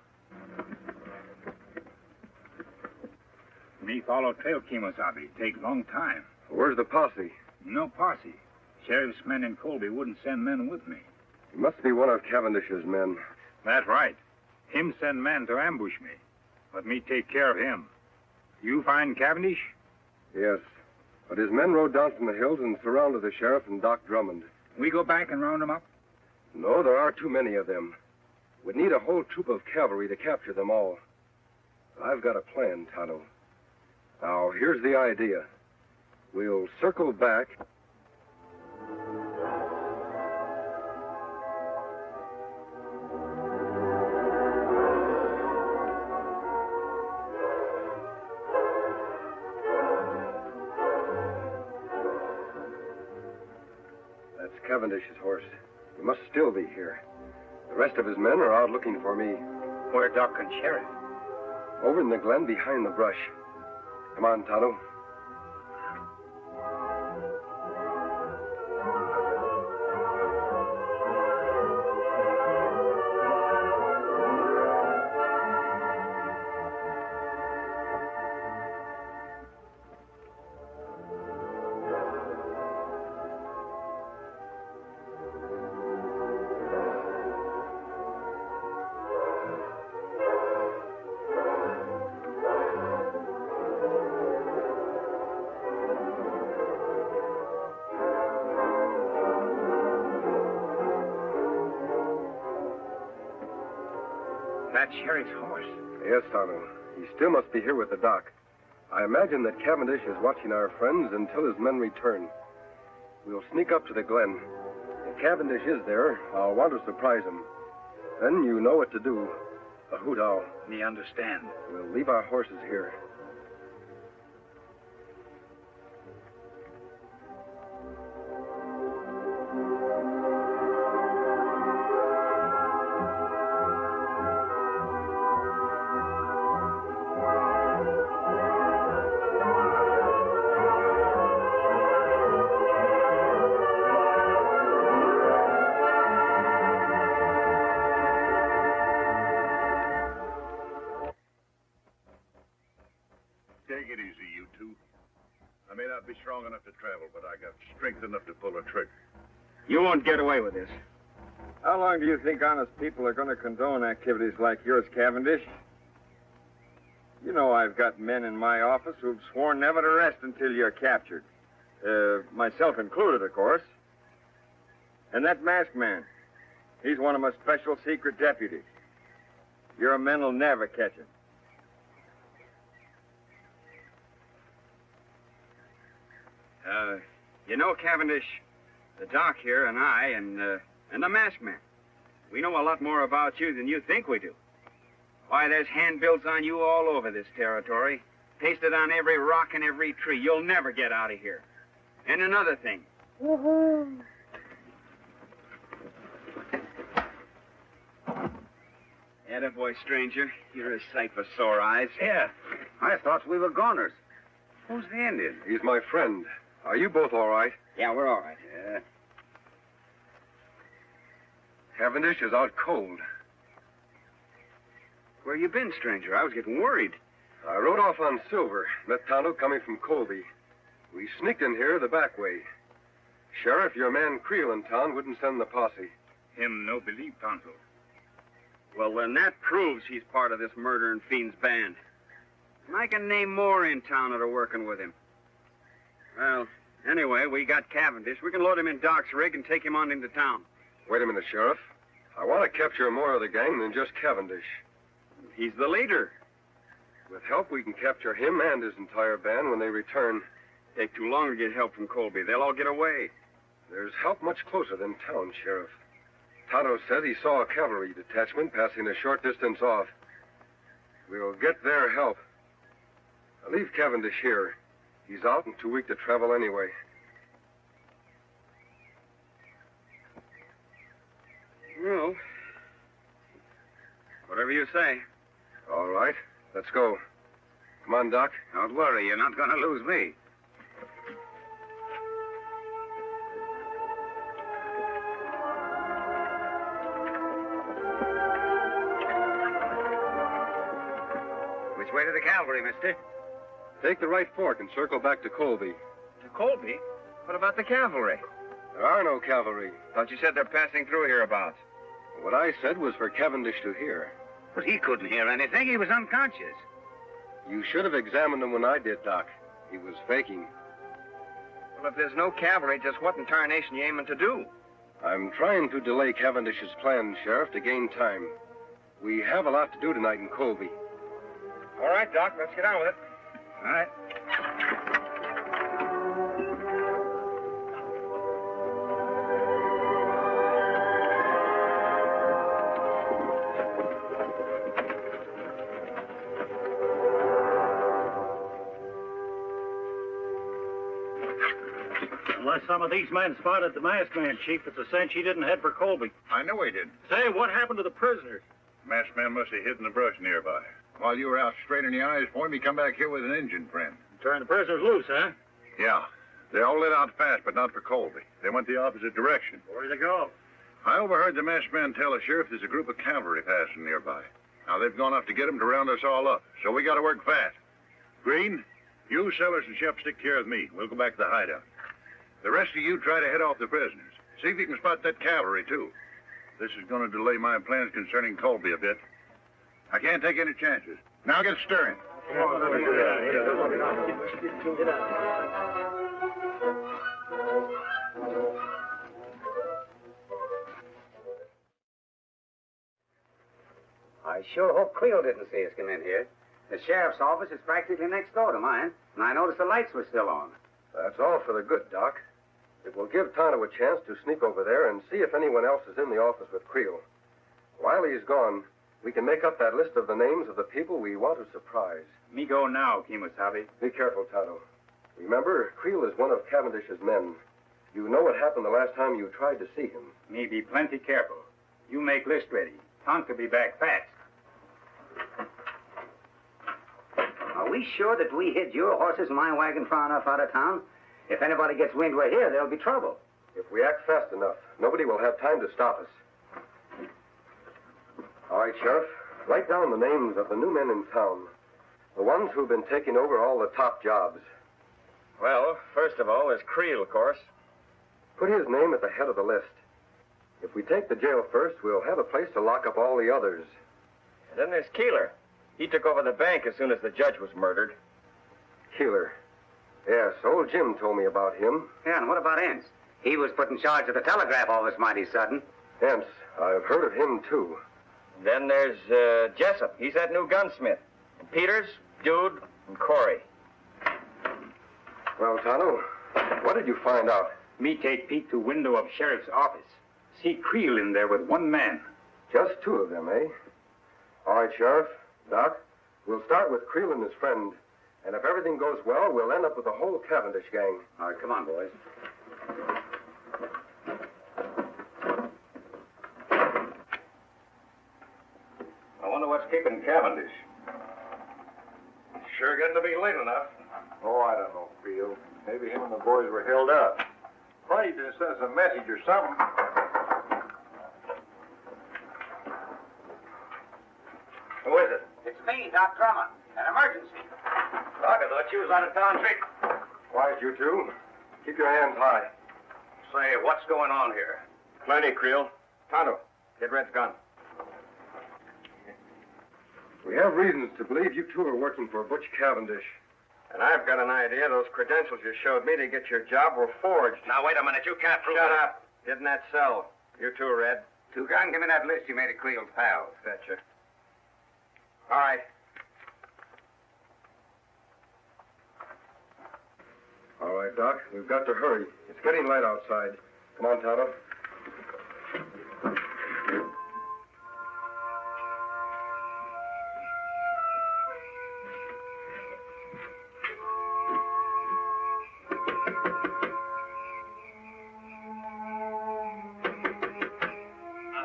Me follow trail Kemosabe. Take long time. Where's the posse? No posse. Sheriff's men in Colby wouldn't send men with me. It must be one of Cavendish's men. That's right. Him send men to ambush me. But me take care of him. You find Cavendish? Yes. But his men rode down from the hills and surrounded the sheriff and Doc Drummond. We go back and round them up? No, there are too many of them. We'd need a whole troop of cavalry to capture them all. I've got a plan, Tonto. Now, here's the idea. We'll circle back. That's Cavendish's horse. He must still be here. The rest of his men are out looking for me. Where Doc and Sheriff? Over in the glen behind the brush. Come on, Tonto. That's Sheriff's horse. Yes, Tonto. He still must be here with the doc. I imagine that Cavendish is watching our friends until his men return. We'll sneak up to the glen. If Cavendish is there, I'll want to surprise him. Then you know what to do. A hoot owl. Me understand. We'll leave our horses here. Take it easy, you two. I may not be strong enough to travel, but I got strength enough to pull a trigger. You won't get away with this. How long do you think honest people are going to condone activities like yours, Cavendish? You know I've got men in my office who've sworn never to rest until you're captured. Myself included, of course. And that masked man, he's one of my special secret deputies. Your men will never catch him. You know, Cavendish, the doc here and I and the masked man, we know a lot more about you than you think we do. Why, there's handbills on you all over this territory, pasted on every rock and every tree. You'll never get out of here. And another thing. Attaboy, stranger. You're a sight for sore eyes. Yeah. I thought we were goners. Who's the Indian? He's my friend. Are you both all right? Yeah, we're all right. Yeah. Cavendish is out cold. Where you been, stranger? I was getting worried. I rode off on Silver, met Tonto coming from Colby. We sneaked in here the back way. Sheriff, your man Creel in town wouldn't send the posse. Him no believe Tonto. Well, then that proves he's part of this murdering fiend's band. And I can name more in town that are working with him. Well, anyway, we got Cavendish. We can load him in Doc's rig and take him on into town. Wait a minute, Sheriff. I want to capture more of the gang than just Cavendish. He's the leader. With help, we can capture him and his entire band when they return. Take too long to get help from Colby. They'll all get away. There's help much closer than town, Sheriff. Tonto said he saw a cavalry detachment passing a short distance off. We'll get their help. I'll leave Cavendish here. He's out and too weak to travel anyway. Well, whatever you say. All right, let's go. Come on, Doc. Don't worry, you're not going to lose me. cavalry, mister. Take the right fork and circle back to Colby. To Colby? What about the cavalry? There are no cavalry. Thought you said they're passing through hereabouts. What I said was for Cavendish to hear. But he couldn't hear anything. He was unconscious. You should have examined him when I did, Doc. He was faking. Well, if there's no cavalry, just what in tarnation you aiming to do? I'm trying to delay Cavendish's plans, Sheriff, to gain time. We have a lot to do tonight in Colby. All right, Doc, let's get on with it. All right. Unless some of these men spotted the masked man, Chief, it's a cinch he didn't head for Colby. I know he did. Say, what happened to the prisoners? Masked man must have hid in the brush nearby. While you were out straining the eyes for him, he come back here with an Indian friend. Turn the prisoners loose, huh? Yeah. They all lit out fast, but not for Colby. They went the opposite direction. Where'd they go? I overheard the masked man tell the sheriff there's a group of cavalry passing nearby. Now, they've gone off to get him to round us all up, so we got to work fast. Green, you, Sellers, and Shep stick here with me. We'll go back to the hideout. The rest of you try to head off the prisoners. See if you can spot that cavalry, too. This is going to delay my plans concerning Colby a bit. I can't take any chances. Now get stirring. I sure hope Creel didn't see us come in here. The sheriff's office is practically next door to mine, and I noticed the lights were still on. That's all for the good, Doc. It will give Tonto a chance to sneak over there and see if anyone else is in the office with Creel. While he's gone, we can make up that list of the names of the people we want to surprise. Me go now, Kemosabe. Be careful, Tonto. Remember, Creel is one of Cavendish's men. You know what happened the last time you tried to see him. Me be plenty careful. You make list ready. Tonto be back fast. Are we sure that we hid your horses and my wagon far enough out of town? If anybody gets wind we're here, there'll be trouble. If we act fast enough, nobody will have time to stop us. All right, Sheriff. Write down the names of the new men in town. The ones who've been taking over all the top jobs. Well, first of all, there's Creel, of course. Put his name at the head of the list. If we take the jail first, we'll have a place to lock up all the others. And then there's Keeler. He took over the bank as soon as the judge was murdered. Keeler. Yes, old Jim told me about him. Yeah, and what about Ince? He was put in charge of the telegraph office mighty sudden. Ince, I've heard of him, too. Then there's Jessup. He's that new gunsmith. And Peters, Dude, and Corey. Well, Tonto, what did you find out? Me take peek to window of sheriff's office. See Creel in there with one man. Just two of them, eh? All right, Sheriff. Doc, we'll start with Creel and his friend. And if everything goes well, we'll end up with the whole Cavendish gang. All right, come on, boys. I wonder what's keeping Cavendish. Sure getting to be late enough. Oh, I don't know, Creel. Maybe him and the boys were held up. Probably just sent us a message or something. Who is it? It's me, Doc Drummond. An emergency. Doc, I thought you was on a town trip. Quiet, you two. Keep your hands high. Say, what's going on here? Plenty, Creel. Tonto, get Red's gun. We have reasons to believe you two are working for Butch Cavendish. And I've got an idea those credentials you showed me to get your job were forged. Now, wait a minute. You can't prove Shut it. up. Get in that cell. You too, Red. Two-Gun, give me that list you made of Creel's pals. Betcha. All right. All right, Doc. We've got to hurry. It's getting light outside. Come on, Tonto.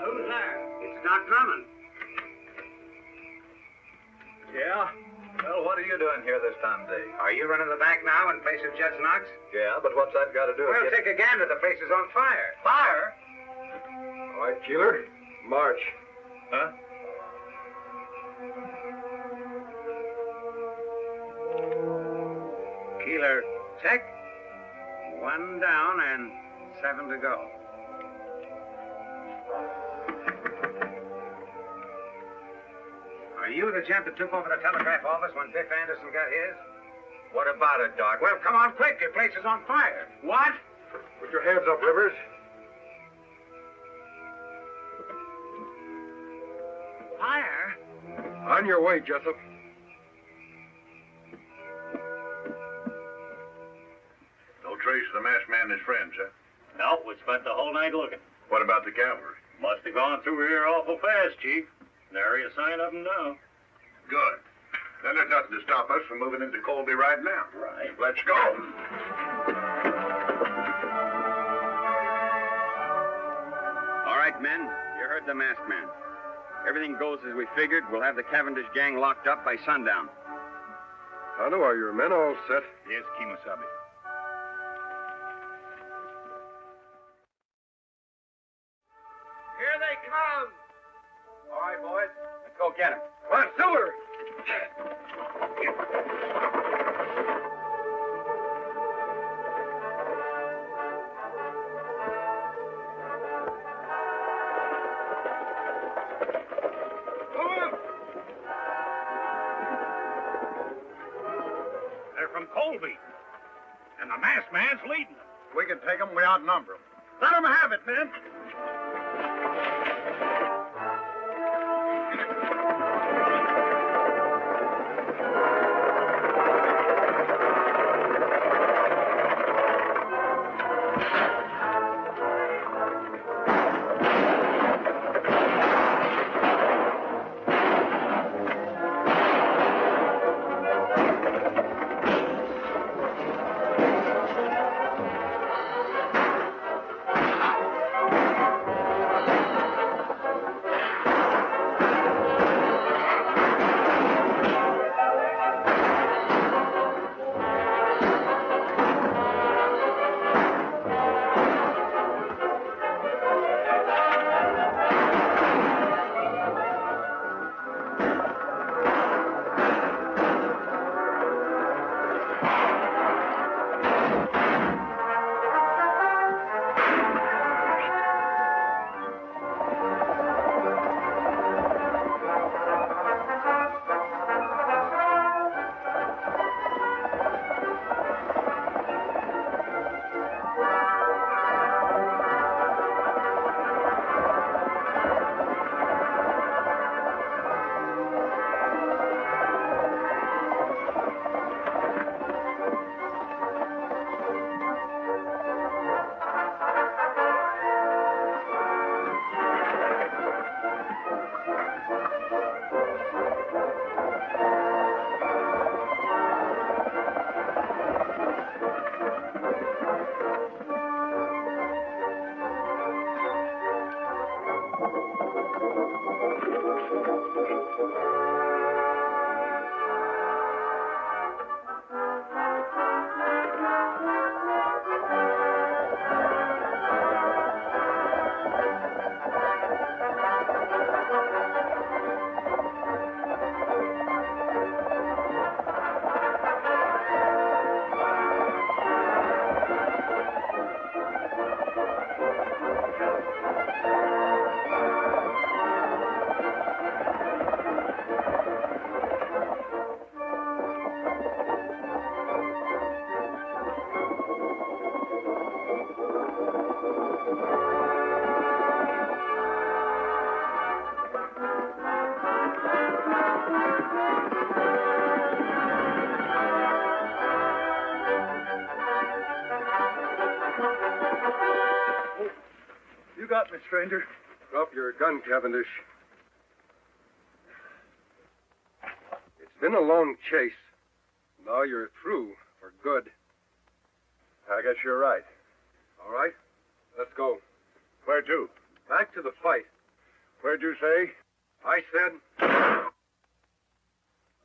Who's there? It's Doc Drummond. Yeah? Well, what are you doing here this time of day? Are you running the bank now in place of Judge Knox? Yeah, but what's that got to do Well, with take a gander. The place is on fire. Fire? All right, Keeler. March. Huh? Wheeler, check. 1 down and 7 to go. Are you the gent that took over the telegraph office when Biff Anderson got his? What about it, Doc? Well, come on quick. Your place is on fire. What? Put your hands up, Rivers. Fire? On your way, Jessup. No trace of the masked man and his friends, huh? No, we spent the whole night looking. What about the cavalry? Must have gone through here awful fast, Chief. Nary a sign of them now. Good. Then there's nothing to stop us from moving into Colby right now. Right. Let's go. All right, men. You heard the masked man. Everything goes as we figured. We'll have the Cavendish gang locked up by sundown. Tonto, are your men all set? Yes, Kimosabe. Here they come. All right, boys. Let's go get them. Pursue her! They're from Colby. And the masked man's leading them. We can take them. We outnumber them. Let them have it, men. got me, stranger. Drop your gun, Cavendish. It's been a long chase. Now you're through for good. I guess you're right. All right, let's go. Where to? Back to the fight. Where'd you say? I said...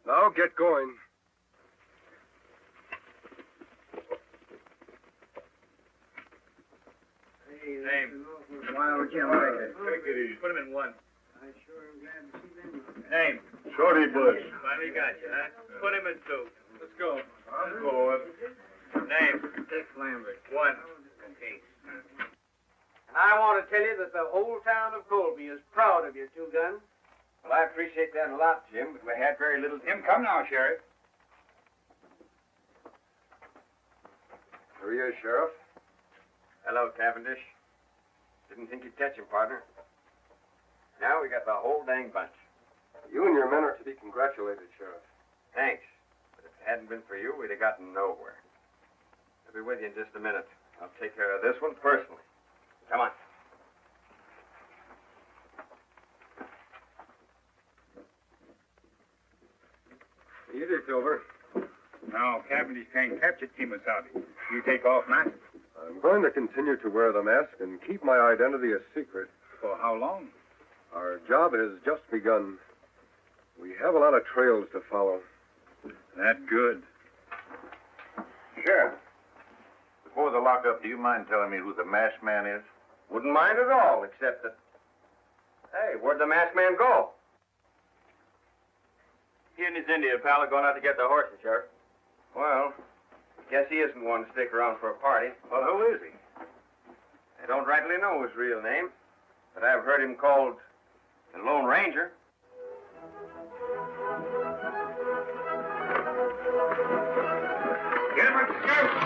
Now get going. Name. Wild Jim. Take it easy. Put him in one. I sure am glad to see them. Name. Shorty Bush. Finally got you, huh? Put him in two. Let's go. I'm going. Lambert. One. Okay. And I want to tell you that the whole town of Colby is proud of your two guns. Well, I appreciate that a lot, Jim, but we had very little... Jim, come now, Sheriff. Here he is, Sheriff. Hello, Cavendish. Didn't think you'd catch him, partner. Now we got the whole dang bunch. You and your men are to be congratulated, Sheriff. Thanks. But if it hadn't been for you, we'd have gotten nowhere. I'll be with you in just a minute. I'll take care of this one personally. Come on. Easy, Silver. Now, Cavendish can't capture Timosauti. You take off, man. I'm going to continue to wear the mask and keep my identity a secret. For how long? Our job has just begun. We have a lot of trails to follow. That's good. Sheriff, before the lockup, do you mind telling me who the masked man is? Wouldn't mind at all, except that... Hey, where'd the masked man go? He and his Indian pal are going out to get the horses, Sheriff. Well, guess he isn't one to stick around for a party. Well, who is he? I don't rightly know his real name, but I've heard him called the Lone Ranger. Get him a scout!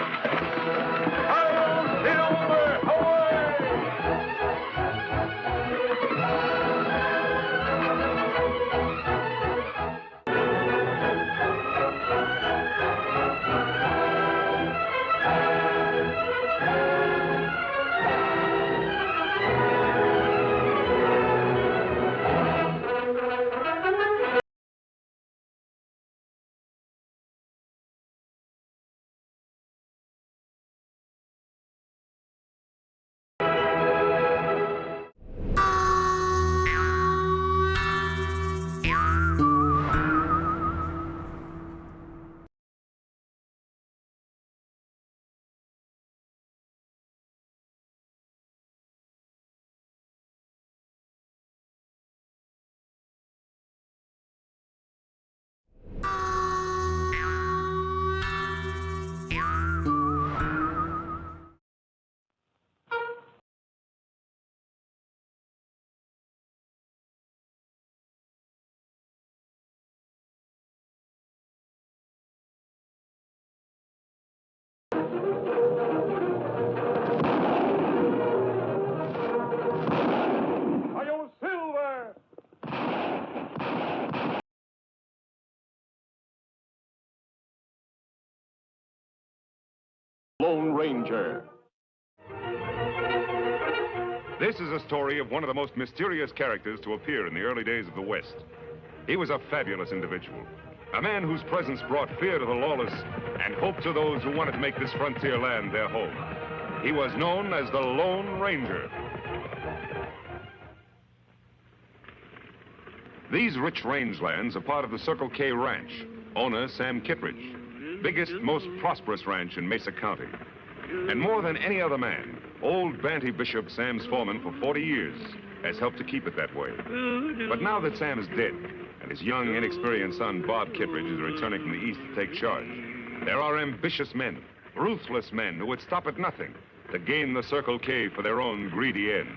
Lone Ranger. This is a story of one of the most mysterious characters to appear in the early days of the West. He was a fabulous individual, a man whose presence brought fear to the lawless and hope to those who wanted to make this frontier land their home. He was known as the Lone Ranger. These rich rangelands are part of the Circle K Ranch, owner Sam Kittredge, biggest, most prosperous ranch in Mesa County. And more than any other man, old Banty Bishop, Sam's foreman for 40 years, has helped to keep it that way. But now that Sam is dead, and his young, inexperienced son, Bob Kittredge, is returning from the East to take charge, there are ambitious men, ruthless men who would stop at nothing to gain the Circle K for their own greedy ends.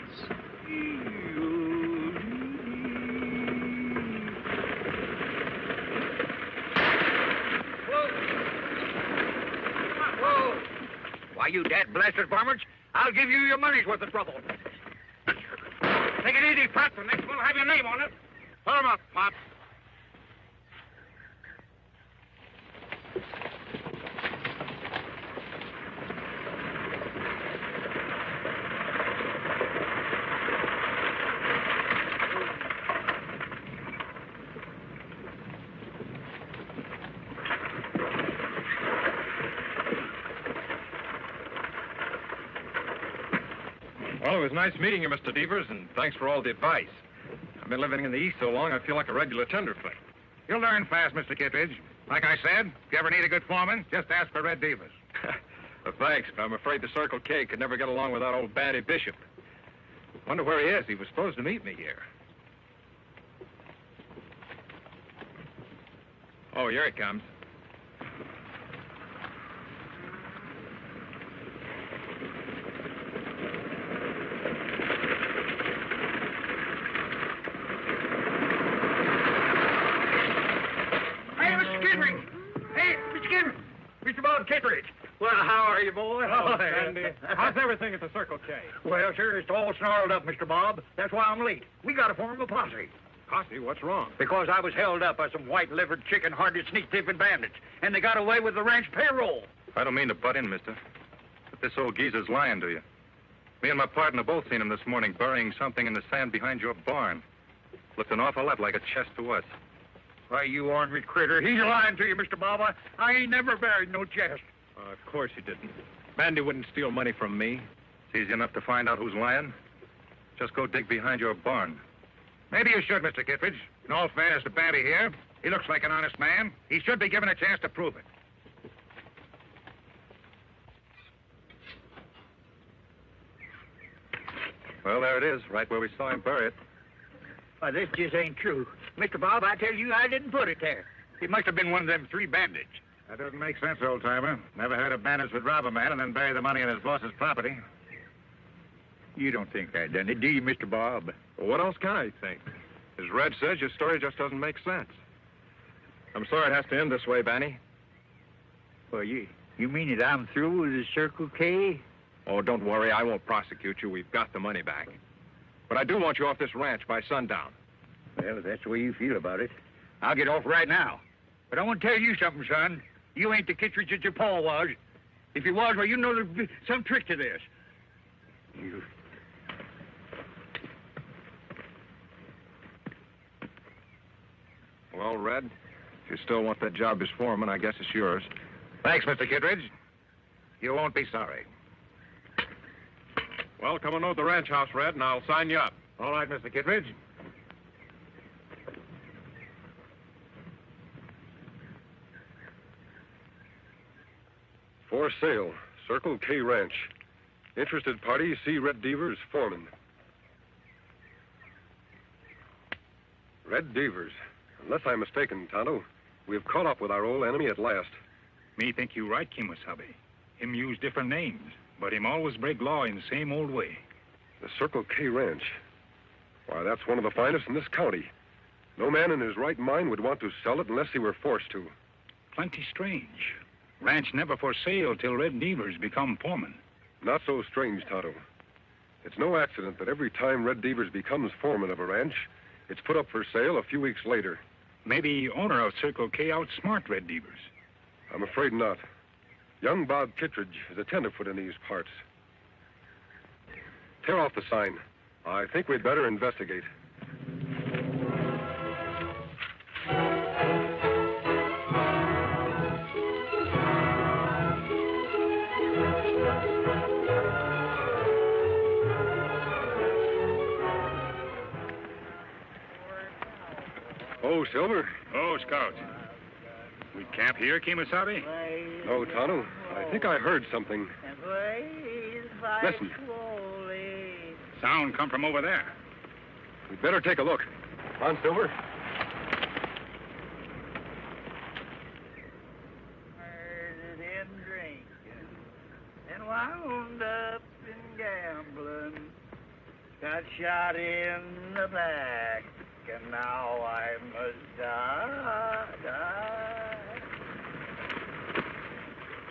Why, you dead blasted varmints, I'll give you your money's worth of trouble. Take it easy, Pop. The next one will have your name on it. Put him up, Pop. Well, it was nice meeting you, Mr. Devers, and thanks for all the advice. I've been living in the East so long, I feel like a regular tenderfoot. You'll learn fast, Mr. Kittredge. Like I said, if you ever need a good foreman, just ask for Red Devers. Well, thanks, but I'm afraid the Circle K could never get along without old Banty Bishop. Wonder where he is. He was supposed to meet me here. Oh, here he comes. Kittredge. Well, how are you, boy? Oh, Sandy. How's everything at the Circle K? Well, sir, it's all snarled up, Mr. Bob. That's why I'm late. We got to form a posse. Posse, what's wrong? Because I was held up by some white-livered, chicken-hearted, sneak-thieving bandits, and they got away with the ranch payroll. I don't mean to butt in, mister, but this old geezer's lying to you. Me and my partner both seen him this morning burying something in the sand behind your barn. Looked an awful lot like a chest to us. Why, you ornery critter, he's lying to you, Mr. Bob. I ain't never buried no chest. Of course you didn't. Bandy wouldn't steal money from me. It's easy enough to find out who's lying. Just go dig behind your barn. Maybe you should, Mr. Kittredge. In all fairness to Bandy here, he looks like an honest man. He should be given a chance to prove it. Well, there it is, right where we saw him bury it. Why, this just ain't true. Mr. Bob, I tell you, I didn't put it there. It must have been one of them 3 bandits. That doesn't make sense, old-timer. Never heard of bandits would rob a man and then bury the money in his boss's property. You don't think I done it, do you, Mr. Bob? Well, what else can I think? As Red says, your story just doesn't make sense. I'm sorry it has to end this way, Banny. Well, you mean that I'm through with the Circle K? Oh, don't worry. I won't prosecute you. We've got the money back. But I do want you off this ranch by sundown. Well, if that's the way you feel about it, I'll get off right now. But I want to tell you something, son. You ain't the Kittredge that your pa was. If you was, well, you know there's some trick to this. You... Well, Red, if you still want that job as foreman, I guess it's yours. Thanks, Mr. Kittredge. You won't be sorry. Well, come on over to the ranch house, Red, and I'll sign you up. All right, Mr. Kittredge. For sale, Circle K Ranch. Interested party, see Red Devers, foreman. Red Devers. Unless I'm mistaken, Tonto, we've caught up with our old enemy at last. Me think you right, Kimasabi. Him use different names, but him always break law in the same old way. The Circle K Ranch. Why, that's one of the finest in this county. No man in his right mind would want to sell it unless he were forced to. Plenty strange. Ranch never for sale till Red Devers become foreman. Not so strange, Tonto. It's no accident that every time Red Devers becomes foreman of a ranch, it's put up for sale a few weeks later. Maybe owner of Circle K outsmart Red Devers. I'm afraid not. Young Bob Kittredge is a tenderfoot in these parts. Tear off the sign. I think we'd better investigate. Oh, Silver. Oh, Scout. We camp here, Kimasabi? No, Tonto. I think I heard something. Listen. Sound come from over there. We'd better take a look. On, Silver. And wound up in gambling. Got shot in the back. And now I must die.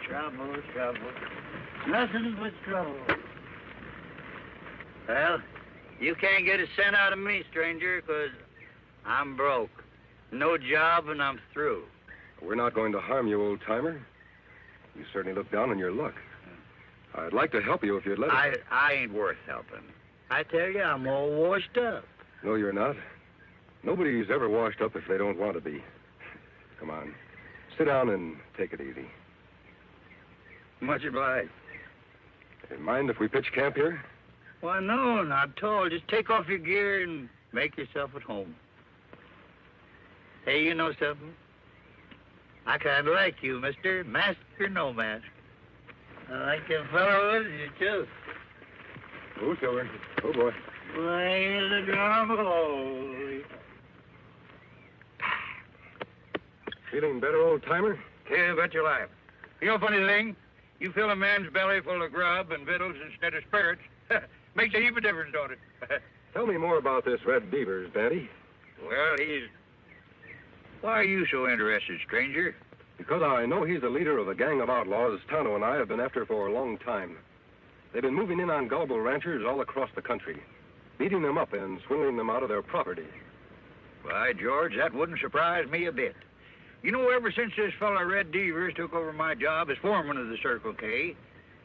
Trouble, trouble. Nothing but trouble. Well, you can't get a cent out of me, stranger, because I'm broke. No job, and I'm through. We're not going to harm you, old-timer. You certainly look down on your luck. I'd like to help you if you'd let us. I ain't worth helping. I tell you, I'm all washed up. No, you're not. Nobody's ever washed up if they don't want to be. Come on. Sit down and take it easy. Much obliged. Mind if we pitch camp here? Why, no, not at all. Just take off your gear and make yourself at home. Hey, you know something? I kind of like you, mister. Mask or no mask. I like them fellow with you, too. Oh, Silver. Oh, boy. Play the drum holy. Feeling better, old-timer? Yeah, bet your life. You know, funny thing? You fill a man's belly full of grub and victuals instead of spirits. Makes a heap of difference, don't it? Tell me more about this Red Devers, Bandy. Well, he's... Why are you so interested, stranger? Because I know he's the leader of a gang of outlaws Tonto and I have been after for a long time. They've been moving in on gullible ranchers all across the country, beating them up and swindling them out of their property. Why, George, that wouldn't surprise me a bit. You know, ever since this fella Red Devers took over my job as foreman of the Circle K,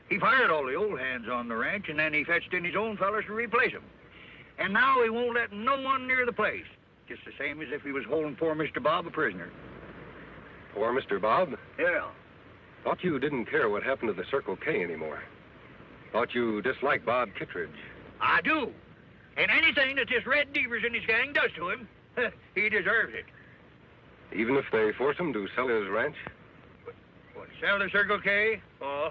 he fired all the old hands on the ranch, and then he fetched in his own fellas to replace them. And now he won't let no one near the place, just the same as if he was holding poor Mr. Bob a prisoner. Poor Mr. Bob? Yeah. Thought you didn't care what happened to the Circle K anymore. Thought you disliked Bob Kittredge. I do. And anything that this Red Devers and his gang does to him, he deserves it. Even if they force him to sell his ranch? What, sell the Circle K? Oh,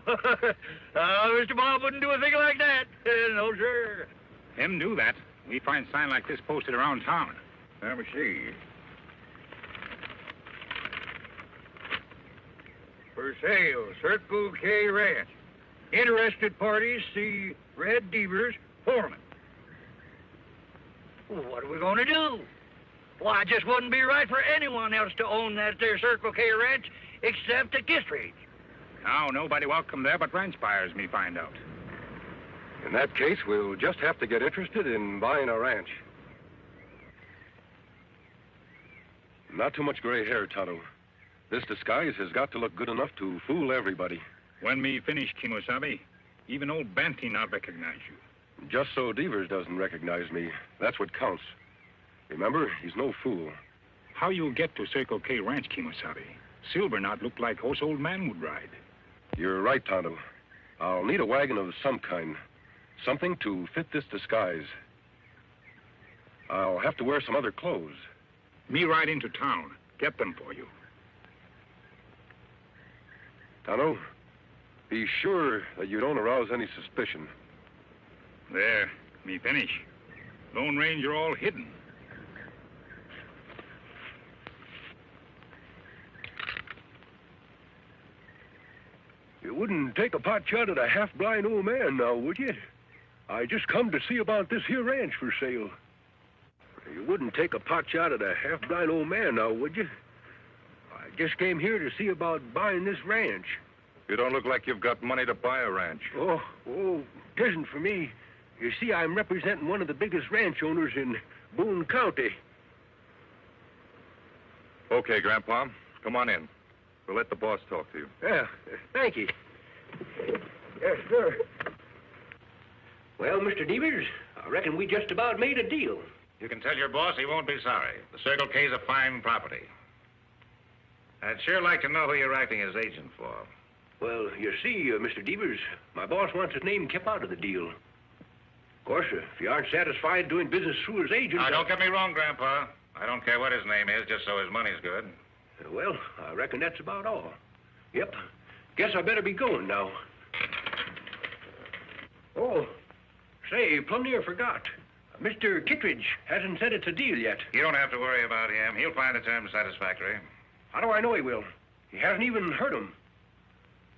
Mr. Bob wouldn't do a thing like that. No, sir. Him do that. We find sign like this posted around town. Let me see. For sale, Circle K Ranch. Interested parties see Red Devers, foreman. Well, what are we going to do? Why, it just wouldn't be right for anyone else to own that there Circle K Ranch except the Kittredge. Now, nobody welcome there but ranch buyers, me find out. In that case, we'll just have to get interested in buying a ranch. Not too much gray hair, Tonto. This disguise has got to look good enough to fool everybody. When me finish, Kimosabe, even old Banty not recognize you. Just so Devers doesn't recognize me, that's what counts. Remember, he's no fool. How you get to Circle K Ranch, Kimosabe? Silver not look like horse old man would ride. You're right, Tonto. I'll need a wagon of some kind. Something to fit this disguise. I'll have to wear some other clothes. Me ride into town. Get them for you. Tonto, be sure that you don't arouse any suspicion. There, me finish. Lone Ranger all hidden. You wouldn't take a pot shot at a half-blind old man now, would you? I just come to see about this here ranch for sale. You wouldn't take a pot shot at a half-blind old man now, would you? I just came here to see about buying this ranch. You don't look like you've got money to buy a ranch. Oh, it isn't for me. You see, I'm representing one of the biggest ranch owners in Boone County. Okay, Grandpa. Come on in. We'll let the boss talk to you. Yeah, thank you. Yes, sir. Well, Mr. Devers, I reckon we just about made a deal. You can tell your boss he won't be sorry. The Circle K's a fine property. I'd sure like to know who you're acting as agent for. Well, you see, Mr. Devers, my boss wants his name kept out of the deal. Of course, if you aren't satisfied doing business through his agent... Now, don't get me wrong, Grandpa. I don't care what his name is, just so his money's good. Well, I reckon that's about all. Yep. Guess I better be going now. Oh, say, plumb near forgot. Mr. Kittredge hasn't said it's a deal yet. You don't have to worry about him. He'll find the terms satisfactory. How do I know he will? He hasn't even heard 'em.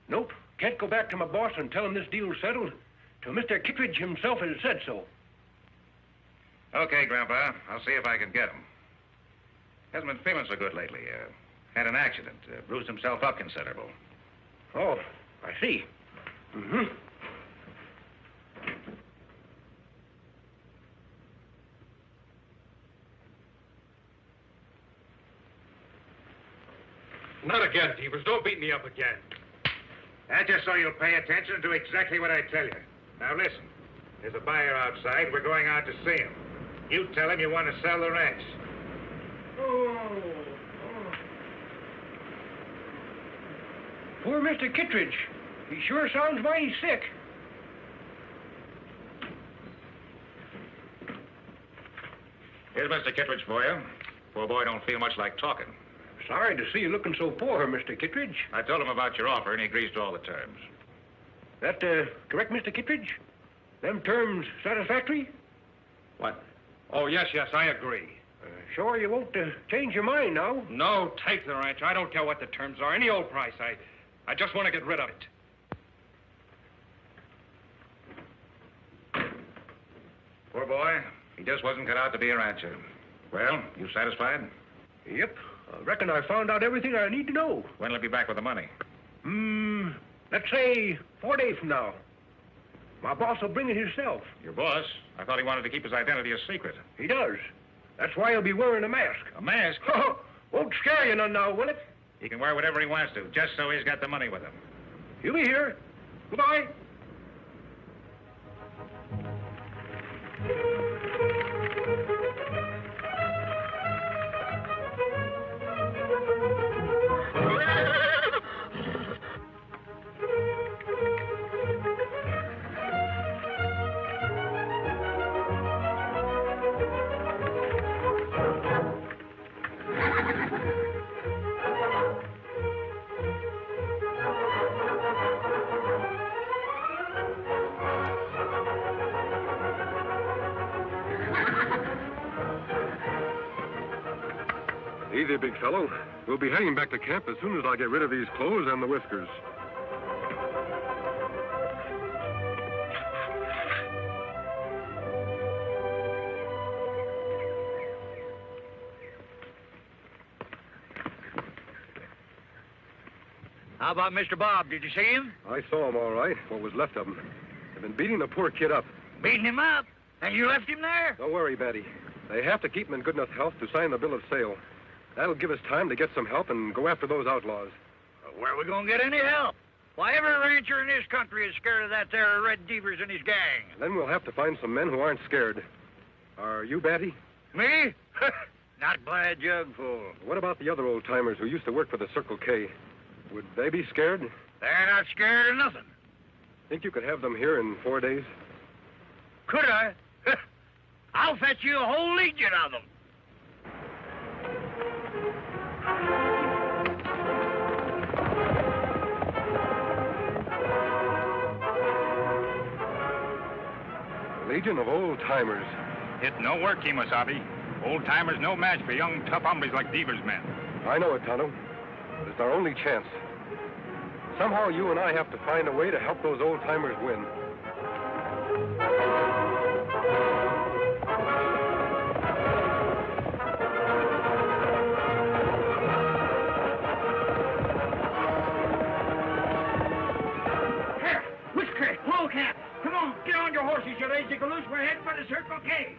Nope. Can't go back to my boss and tell him this deal's settled till Mr. Kittredge himself has said so. Okay, Grandpa. I'll see if I can get him. Hasn't been feeling so good lately. Had an accident. Bruised himself up considerable. Oh, I see. Mm-hmm. Not again, Devers. Don't beat me up again. That's just so you'll pay attention to exactly what I tell you. Now, listen. There's a buyer outside. We're going out to see him. You tell him you want to sell the ranch. Poor Mr. Kittredge. He sure sounds mighty sick. Here's Mr. Kittredge for you. Poor boy don't feel much like talking. Sorry to see you looking so poor, Mr. Kittredge. I told him about your offer, and he agrees to all the terms. That, correct, Mr. Kittredge? Them terms satisfactory? What? Oh, yes, I agree. Sure you won't change your mind now? No, take the ranch. I don't care what the terms are. Any old price. I just want to get rid of it. Poor boy. He just wasn't cut out to be a rancher. Well, you satisfied? Yep. I reckon I found out everything I need to know. When'll he be back with the money? Let's say 4 days from now. My boss will bring it himself. Your boss? I thought he wanted to keep his identity a secret. He does. That's why he'll be wearing a mask. A mask? Won't scare you none now, will it? He can wear whatever he wants to, just so he's got the money with him. He'll be here. Goodbye. Easy, big fellow. We'll be heading back to camp as soon as I get rid of these clothes and the whiskers. How about Mr. Bob? Did you see him? I saw him all right, what was left of him. They've been beating the poor kid up. Beating him up? And you left him there? Don't worry, Betty. They have to keep him in good enough health to sign the bill of sale. That'll give us time to get some help and go after those outlaws. Well, where are we going to get any help? Why, every rancher in this country is scared of that there Red Devers and his gang. Then we'll have to find some men who aren't scared. Are you, Batty? Me? Not by a jugful. What about the other old-timers who used to work for the Circle K? Would they be scared? They're not scared of nothing. Think you could have them here in 4 days? Could I? I'll fetch you a whole legion of them. Legion of old-timers. It no work, Kemosabe. Old-timers no match for young, tough hombres like Devers' men. I know it, Tonto. But it's our only chance. Somehow you and I have to find a way to help those old-timers win. Here, Whisker, Polecat, come on, get on your horses, you lazy galoot. We're heading for the Circle K.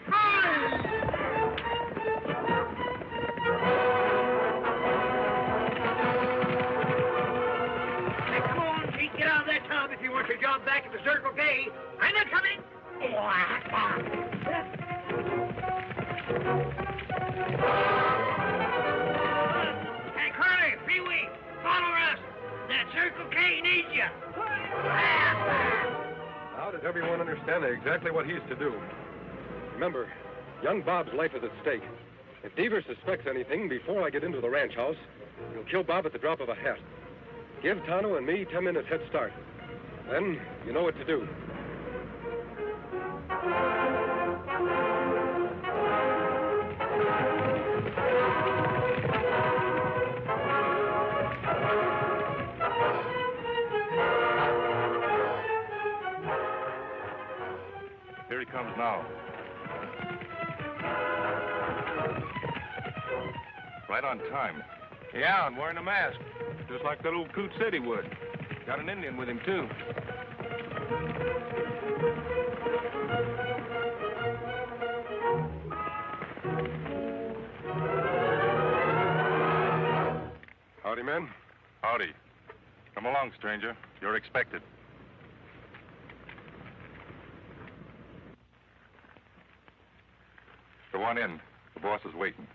Get out of that tub if you want your job back at the Circle K. I'm not coming. Hey, Curly, Pee-wee, follow us. That Circle K needs you. Now does everyone understand exactly what he's to do? Remember, young Bob's life is at stake. If Devers suspects anything before I get into the ranch house, he'll kill Bob at the drop of a hat. Give Tonto and me 10 minutes head start. Then you know what to do. Here he comes now. Right on time. Yeah, and wearing a mask. Just like that old coot said he would. Got an Indian with him, too. Howdy, men. Howdy. Come along, stranger. You're expected. Go on in. The boss is waiting.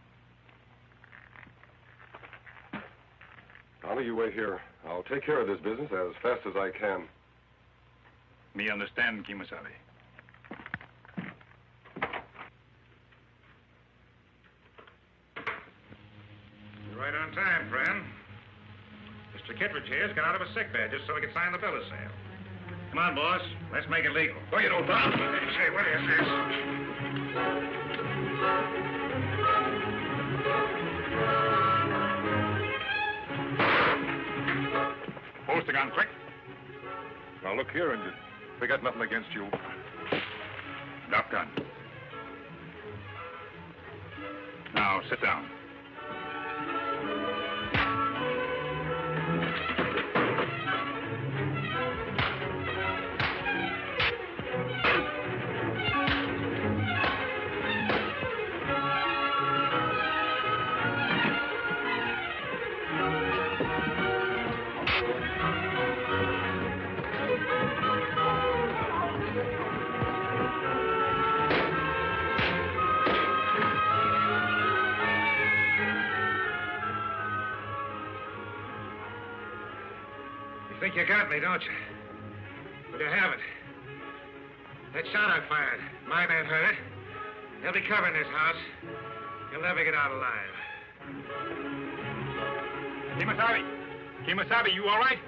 Tonto, you wait here. I'll take care of this business as fast as I can. Me understand, Kemosabe. You're right on time, friend. Mr. Kittredge here's got out of a sick bed just so we can sign the bill of sale. Come on, boss. Let's make it legal. Oh, you don't doubt. Say, what is this? Post the gun, quick. Now, look here, Injun. We got nothing against you. Drop gun. Now, sit down. You got me, don't you? But you haven't. That shot I fired, my man heard it. They'll be covering this house. You'll never get out alive. Kimasabi! Kimasabi, you all right?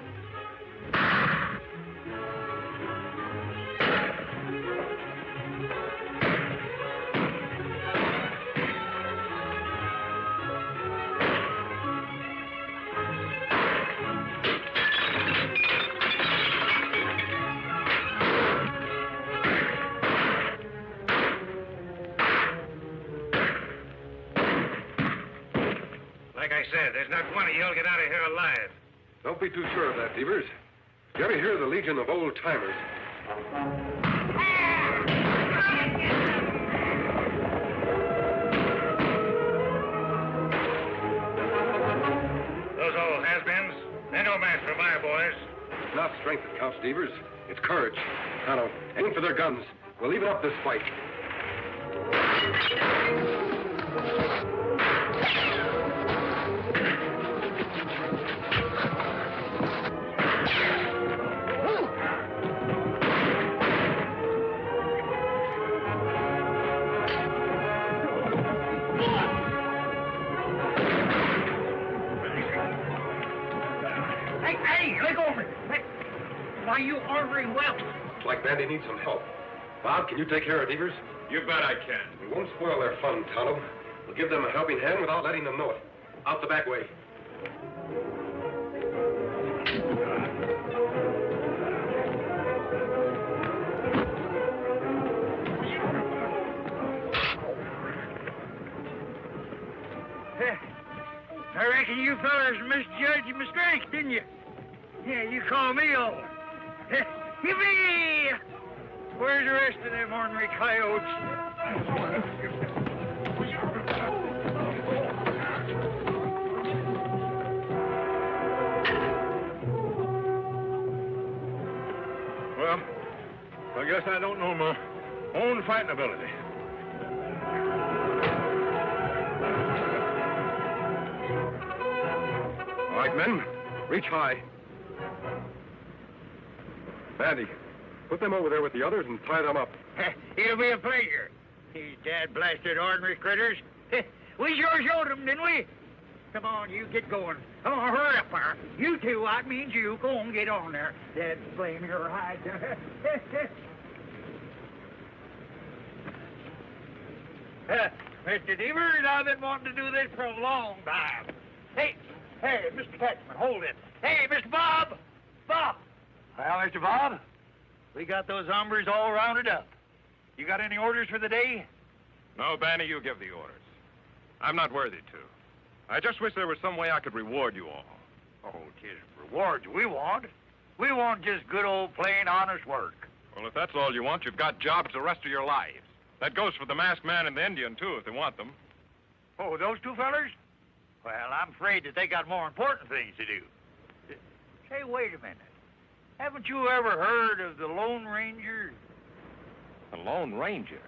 Like I said, there's not one of you'll get out of here alive. Don't be too sure of that, Devers. You ever hear of the Legion of Old Timers? Those old has-beens, they're no match for my boys. It's not strength that counts, Devers. It's courage. Tonto, aim for their guns. We'll even up this fight. Hey, let go of me. Hey, why, you ordering well. Looks like Bandy needs some help. Bob, can you take care of Devers? You bet I can. We won't spoil their fun, Tonto. We'll give them a helping hand without letting them know it. Out the back way. I reckon you fellas misjudged my strength, didn't you? Yeah, you called me old. Yippee! Where's the rest of them ornery coyotes? Well, I guess I don't know my own fighting ability. All right, men, reach high. Bandy, put them over there with the others and tie them up. It'll be a pleasure. These dad-blasted ornery critters. We sure showed them, didn't we? Come on, you get going. Come on, hurry up there. You two, I mean you, go on, get on there. Dad, blame your hide. Mr. Devers, I've been wanting to do this for a long time. Hey, Mr. Catchman, hold it. Hey, Mr. Bob! Bob! Well, Mr. Bob, we got those hombres all rounded up. You got any orders for the day? No, Banny, you give the orders. I'm not worthy to. I just wish there was some way I could reward you all. Oh, 'tis rewards we want. We want just good old plain honest work. Well, if that's all you want, you've got jobs the rest of your lives. That goes for the masked man and the Indian, too, if they want them. Oh, those two fellers? Well, I'm afraid that they got more important things to do. Say, wait a minute. Haven't you ever heard of the Lone Ranger? The Lone Ranger?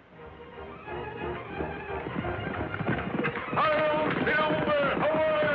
Hello, Silver! Away!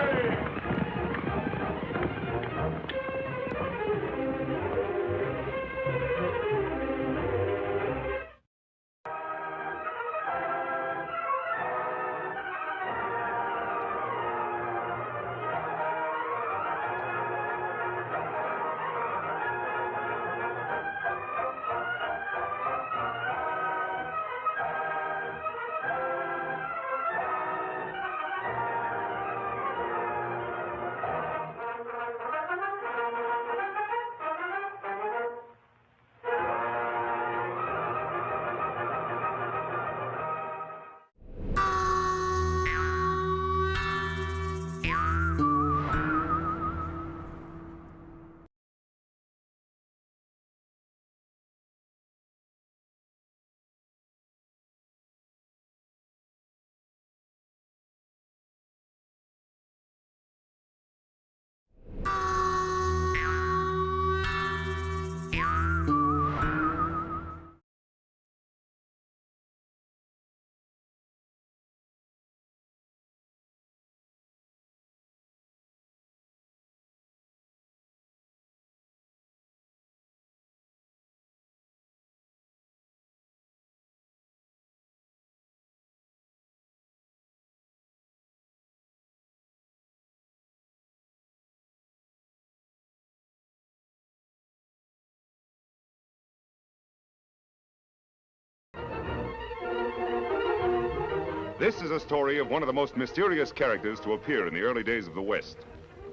This is a story of one of the most mysterious characters to appear in the early days of the West.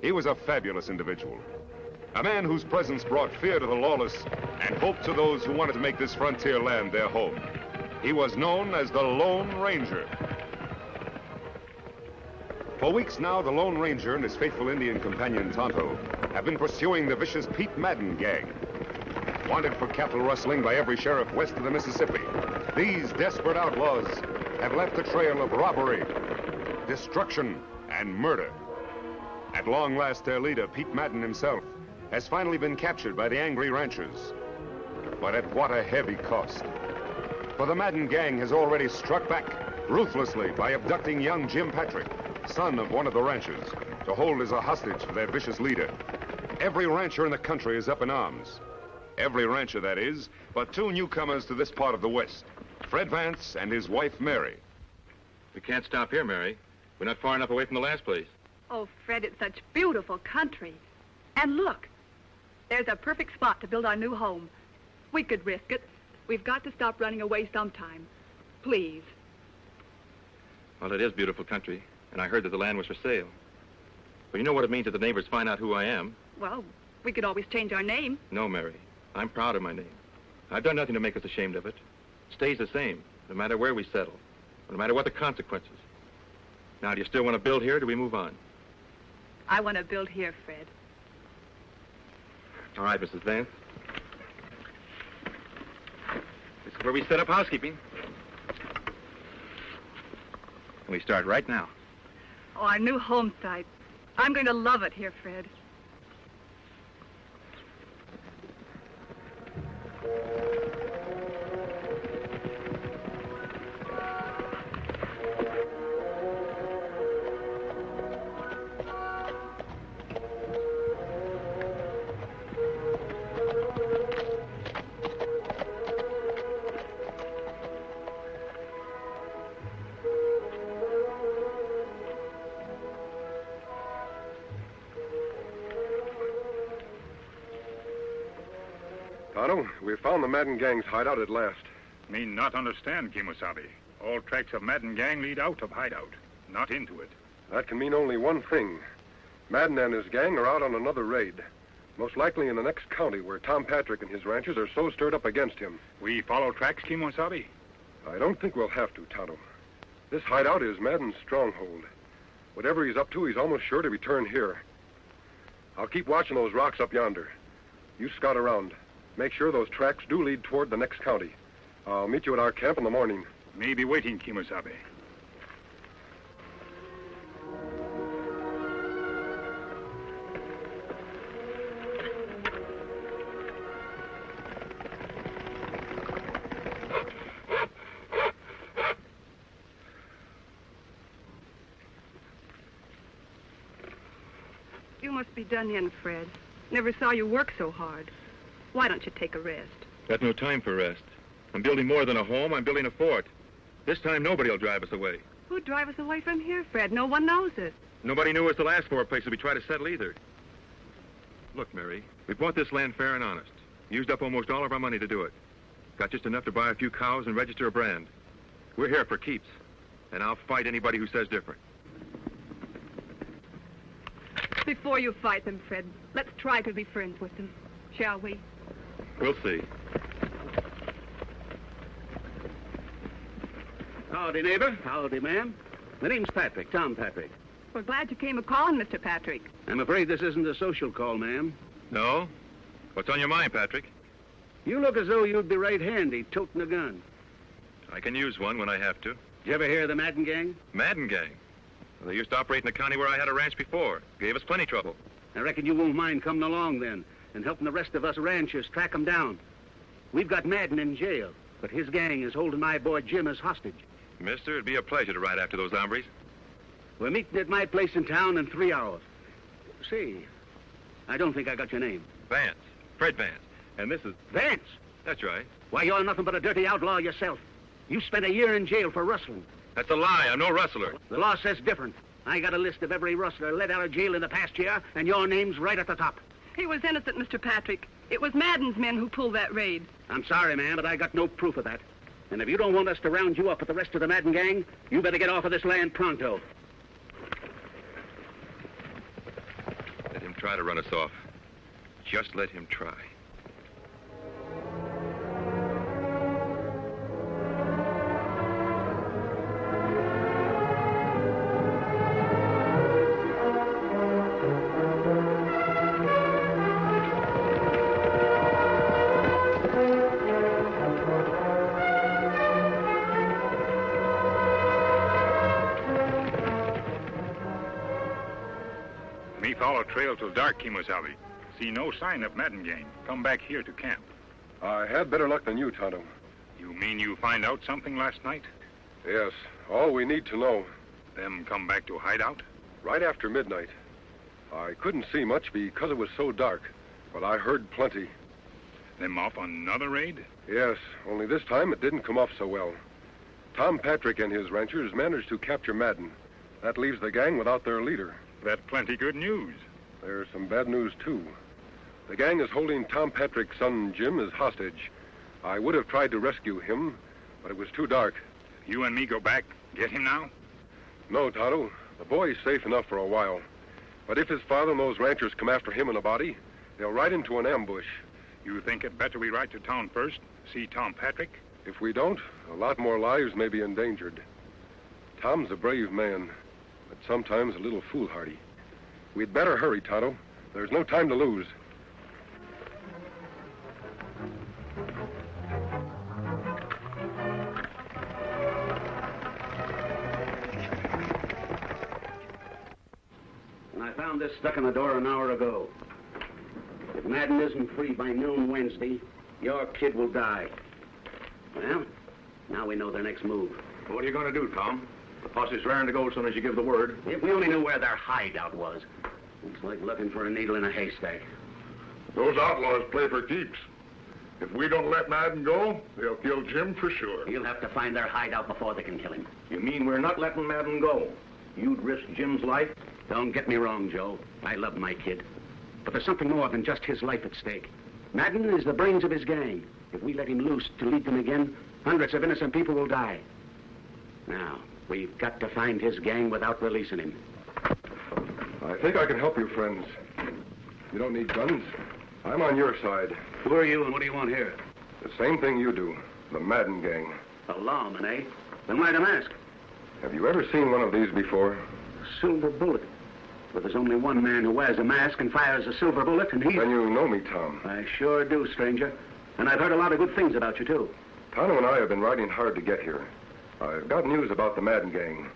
He was a fabulous individual. A man whose presence brought fear to the lawless and hope to those who wanted to make this frontier land their home. He was known as the Lone Ranger. For weeks now, the Lone Ranger and his faithful Indian companion, Tonto, have been pursuing the vicious Pete Madden gang. Wanted for cattle rustling by every sheriff west of the Mississippi, these desperate outlaws have left a trail of robbery, destruction, and murder. At long last, their leader, Pete Madden himself, has finally been captured by the angry ranchers. But at what a heavy cost. For the Madden gang has already struck back ruthlessly by abducting young Jim Patrick, son of one of the ranchers, to hold as a hostage for their vicious leader. Every rancher in the country is up in arms. Every rancher, that is, but two newcomers to this part of the West, Fred Vance and his wife, Mary. We can't stop here, Mary. We're not far enough away from the last place. Oh, Fred, it's such beautiful country. And look, there's a perfect spot to build our new home. We could risk it. We've got to stop running away sometime. Please. Well, it is beautiful country, and I heard that the land was for sale. But you know what it means if the neighbors find out who I am. Well, we could always change our name. No, Mary. I'm proud of my name. I've done nothing to make us ashamed of it. It stays the same, no matter where we settle, no matter what the consequences. Now, do you still want to build here, or do we move on? I want to build here, Fred. All right, Mrs. Vance. This is where we set up housekeeping. And we start right now. Oh, our new home site. I'm going to love it here, Fred. Tonto, we found the Madden gang's hideout at last. Me not understand, Kimosabe. All tracks of Madden gang lead out of hideout, not into it. That can mean only one thing. Madden and his gang are out on another raid. Most likely in the next county where Tom Patrick and his ranchers are so stirred up against him. We follow tracks, Kimosabe? I don't think we'll have to, Tonto. This hideout is Madden's stronghold. Whatever he's up to, he's almost sure to return here. I'll keep watching those rocks up yonder. You scout around. Make sure those tracks do lead toward the next county. I'll meet you at our camp in the morning. Me be waiting, Kimosabe. You must be done in, Fred. Never saw you work so hard. Why don't you take a rest? Got no time for rest. I'm building more than a home. I'm building a fort. This time, nobody will drive us away. Who'd drive us away from here, Fred? No one knows it. Nobody knew us the last 4 places we tried to settle either. Look, Mary, we bought this land fair and honest. Used up almost all of our money to do it. Got just enough to buy a few cows and register a brand. We're here for keeps, and I'll fight anybody who says different. Before you fight them, Fred, let's try to be friends with them, shall we? We'll see. Howdy, neighbor. Howdy, ma'am. My name's Patrick, Tom Patrick. We're glad you came a-calling, Mr. Patrick. I'm afraid this isn't a social call, ma'am. No? What's on your mind, Patrick? You look as though you'd be right handy toting a gun. I can use one when I have to. Did you ever hear of the Madden gang? Madden gang? Well, they used to operate in the county where I had a ranch before. Gave us plenty trouble. I reckon you won't mind coming along then and helping the rest of us ranchers track them down. We've got Madden in jail, but his gang is holding my boy Jim as hostage. Mister, it'd be a pleasure to ride after those hombres. We're meeting at my place in town in 3 hours. See, I don't think I got your name. Vance. Fred Vance. And this is... Vance? That's right. Why, you're nothing but a dirty outlaw yourself. You spent a year in jail for rustling. That's a lie. I'm no rustler. The law says different. I got a list of every rustler let out of jail in the past year, and your name's right at the top. He was innocent, Mr. Patrick. It was Madden's men who pulled that raid. I'm sorry, ma'am, but I got no proof of that. And if you don't want us to round you up with the rest of the Madden gang, you better get off of this land pronto. Let him try to run us off. Just let him try. Me follow trail till dark, Kemosabe. See no sign of Madden gang. Come back here to camp. I had better luck than you, Tonto. You mean you find out something last night? Yes, all we need to know. Them come back to hideout? Right after midnight. I couldn't see much because it was so dark, but I heard plenty. Them off on another raid? Yes, only this time it didn't come off so well. Tom Patrick and his ranchers managed to capture Madden. That leaves the gang without their leader. That's plenty good news. There's some bad news, too. The gang is holding Tom Patrick's son, Jim, as hostage. I would have tried to rescue him, but it was too dark. You and me go back, get him now? No, Tonto. The boy's safe enough for a while. But if his father and those ranchers come after him in a body, they'll ride into an ambush. You think it better we ride to town first, see Tom Patrick? If we don't, a lot more lives may be endangered. Tom's a brave man, but sometimes a little foolhardy. We'd better hurry, Tonto. There's no time to lose. And I found this stuck in the door an hour ago. If Madden isn't free by noon Wednesday, your kid will die. Well, now we know their next move. What are you going to do, Tom? The posse's raring to go as soon as you give the word. If we only knew where their hideout was. It's like looking for a needle in a haystack. Those outlaws play for keeps. If we don't let Madden go, they'll kill Jim for sure. You'll have to find their hideout before they can kill him. You mean we're not letting Madden go? You'd risk Jim's life? Don't get me wrong, Joe. I love my kid. But there's something more than just his life at stake. Madden is the brains of his gang. If we let him loose to lead them again, hundreds of innocent people will die. Now, we've got to find his gang without releasing him. I think I can help you, friends. You don't need guns. I'm on your side. Who are you and what do you want here? The same thing you do. The Madden gang. A lawman, eh? Then why the mask? Have you ever seen one of these before? A silver bullet. But there's only one man who wears a mask and fires a silver bullet, and he... Then you know me, Tom. I sure do, stranger. And I've heard a lot of good things about you, too. Tonto and I have been riding hard to get here. I've got news about the Madden gang.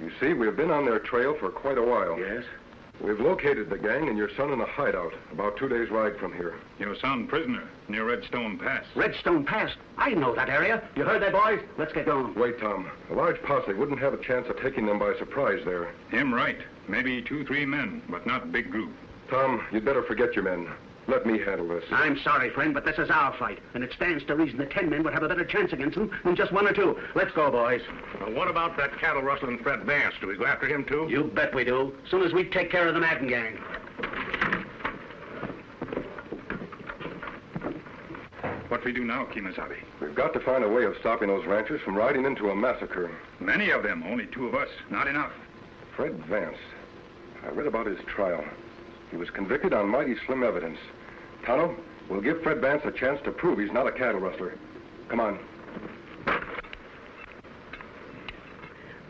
You see, we've been on their trail for quite a while. Yes? We've located the gang and your son in a hideout, about 2 days' ride from here. Your son prisoner, near Redstone Pass. Redstone Pass? I know that area. You heard that, boys? Let's get going. Wait, Tom. A large posse wouldn't have a chance of taking them by surprise there. Him right. Maybe 2-3 men, but not big group. Tom, you'd better forget your men. Let me handle this. I'm sorry, friend, but this is our fight, and it stands to reason that 10 men would have a better chance against them than just 1 or 2. Let's go, boys. Well, what about that cattle rustling Fred Vance? Do we go after him, too? You bet we do. As soon as we take care of the Madden gang. What we do now, Kemosabe? We've got to find a way of stopping those ranchers from riding into a massacre. Many of them, only 2 of us. Not enough. Fred Vance. I read about his trial. He was convicted on mighty slim evidence. Tonto, we'll give Fred Vance a chance to prove he's not a cattle rustler. Come on.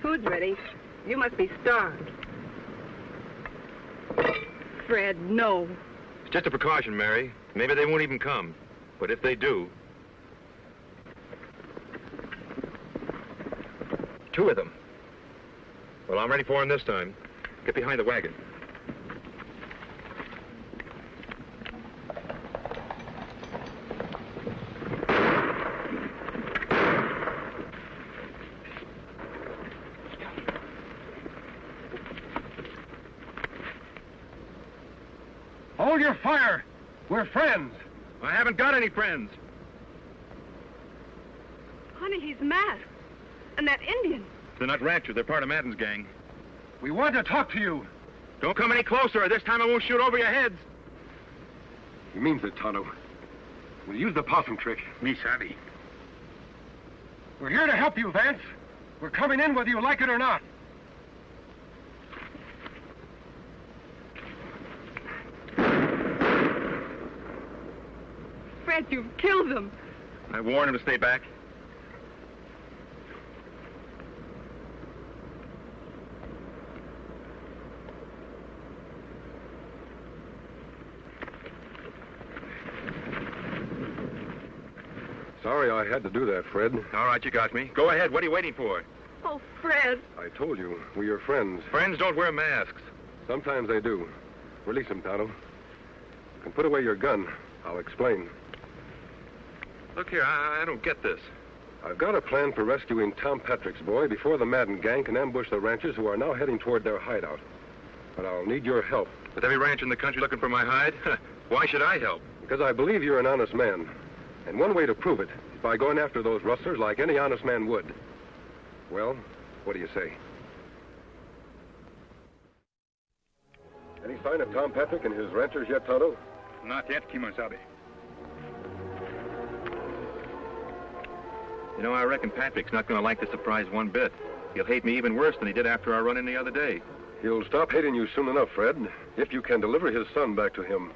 Food's ready. You must be starved. Fred, no. It's just a precaution, Mary. Maybe they won't even come. But if they do... 2 of them. Well, I'm ready for them this time. Get behind the wagon. Hold your fire. We're friends. I haven't got any friends. Honey, he's masked. And that Indian. They're not ranchers. They're part of Madden's gang. We want to talk to you. Don't come any closer, or this time I won't shoot over your heads. He means it, Tonto. We'll use the possum trick. Me savvy. We're here to help you, Vance. We're coming in whether you like it or not. Fred, you've killed them. I warned him to stay back. Sorry I had to do that, Fred. All right, you got me. Go ahead. What are you waiting for? Oh, Fred. I told you, we are friends. Friends don't wear masks. Sometimes they do. Release him, Tonto. You can put away your gun. I'll explain. Look here, I don't get this. I've got a plan for rescuing Tom Patrick's boy before the Madden gang can ambush the ranchers who are now heading toward their hideout. But I'll need your help. With every ranch in the country looking for my hide? Why should I help? Because I believe you're an honest man. And one way to prove it is by going after those rustlers like any honest man would. Well, what do you say? Any sign of Tom Patrick and his ranchers yet, Tonto? Not yet, Kimosabe. You know, I reckon Patrick's not going to like the surprise one bit. He'll hate me even worse than he did after our run-in the other day. He'll stop hating you soon enough, Fred, if you can deliver his son back to him.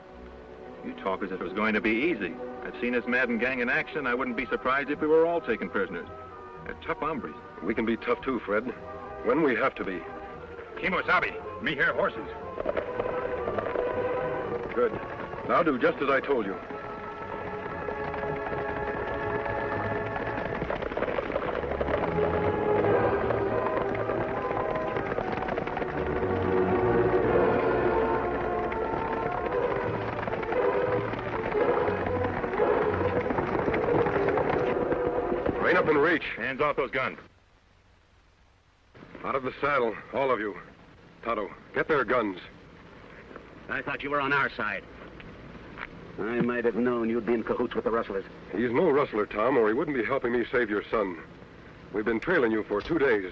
You talk as if it was going to be easy. I've seen this Madden gang in action. I wouldn't be surprised if we were all taken prisoners. They're tough hombres. We can be tough too, Fred. When we have to be. Kimosabe, me hear horses. Good. Now do just as I told you. Rein up and reach. Hands off those guns. Out of the saddle, all of you. Tonto, get their guns. I thought you were on our side. I might have known you'd be in cahoots with the rustlers. He's no rustler, Tom, or he wouldn't be helping me save your son. We've been trailing you for 2 days.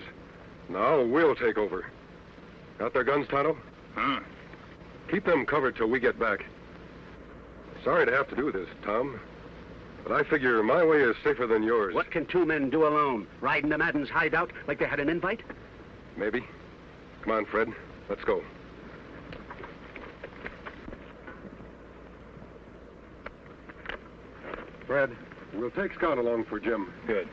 Now we'll take over. Got their guns, Tonto? Huh? Keep them covered till we get back. Sorry to have to do this, Tom. But I figure my way is safer than yours. What can 2 men do alone? Ride into Madden's hideout like they had an invite? Maybe. Come on, Fred. Let's go. Fred, we'll take Scout along for Jim. Good.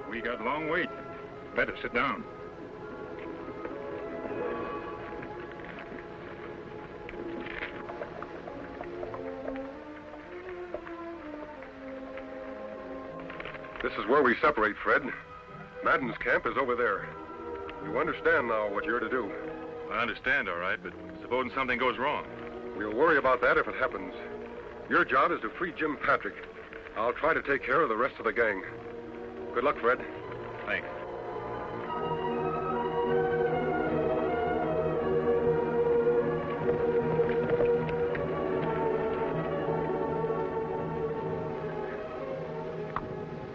We got a long wait. Better sit down. This is where we separate, Fred. Madden's camp is over there. You understand now what you're to do. I understand, all right, but supposing something goes wrong? We'll worry about that if it happens. Your job is to free Jim Patrick. I'll try to take care of the rest of the gang. Good luck, Fred. Thanks.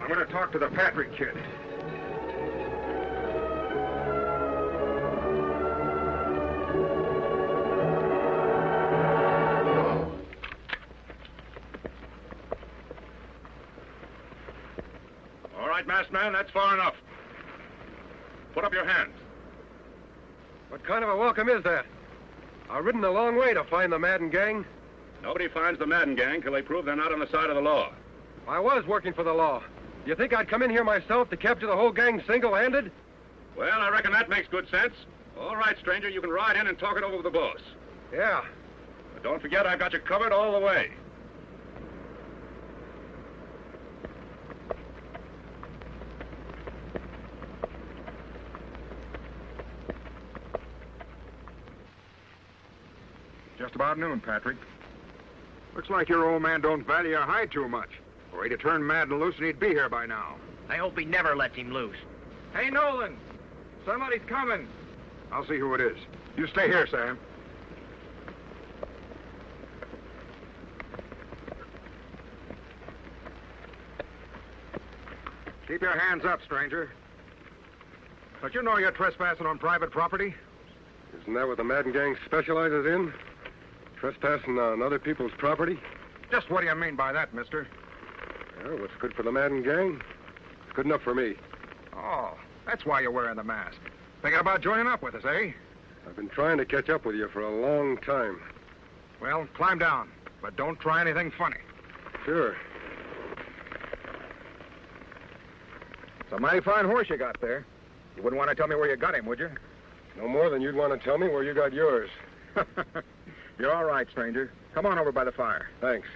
I'm going to talk to the Patrick kid. All right, masked man, that's far enough. Put up your hands. What kind of a welcome is that? I've ridden a long way to find the Madden gang. Nobody finds the Madden gang till they prove they're not on the side of the law. I was working for the law. You think I'd come in here myself to capture the whole gang single-handed? Well, I reckon that makes good sense. All right, stranger, you can ride in and talk it over with the boss. Yeah. But don't forget, I've got you covered all the way. Just about noon, Patrick. Looks like your old man don't value your hide too much. Or he'd have turned Madden loose and he'd be here by now. I hope he never lets him loose. Hey, Nolan! Somebody's coming. I'll see who it is. You stay here, Sam. Keep your hands up, stranger. Don't you know you're trespassing on private property? Is Isn't that what the Madden gang specializes in? Trespassing on other people's property? Just what do you mean by that, mister? Well, what's good for the Madden gang? It's good enough for me. Oh, that's why you're wearing the mask. Thinking about joining up with us, eh? I've been trying to catch up with you for a long time. Well, climb down, but don't try anything funny. Sure. It's a mighty fine horse you got there. You wouldn't want to tell me where you got him, would you? No more than you'd want to tell me where you got yours. You're all right, stranger. Come on over by the fire. Thanks.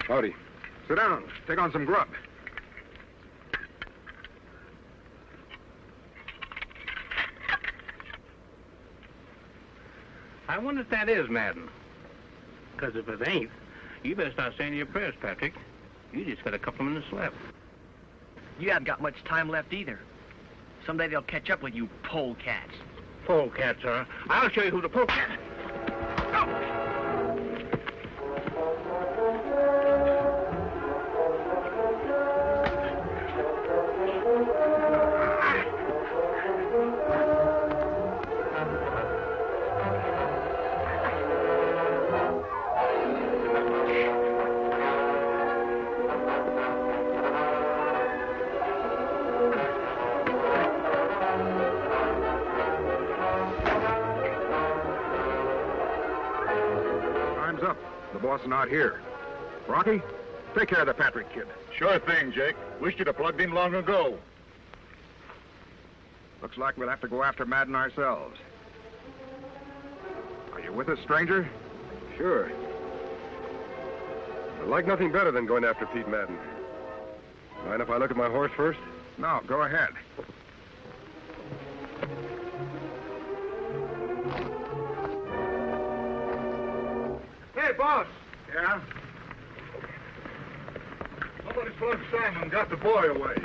Howdy. Sit down. Take on some grub. I wonder if that is Madden. Because if it ain't, you better start saying your prayers, Patrick. You just got a couple of minutes left. You haven't got much time left either. Someday they'll catch up with you polecats. Polecats, huh? I'll show you who the polecat is. Up. The boss is not here. Rocky, take care of the Patrick kid. Sure thing, Jake. Wish you'd have plugged him long ago. Looks like we'll have to go after Madden ourselves. Are you with us, stranger? Sure. I'd like nothing better than going after Pete Madden. Mind if I look at my horse first? No, go ahead. Hey, boss. Yeah? Somebody plugged Sam and got the boy away.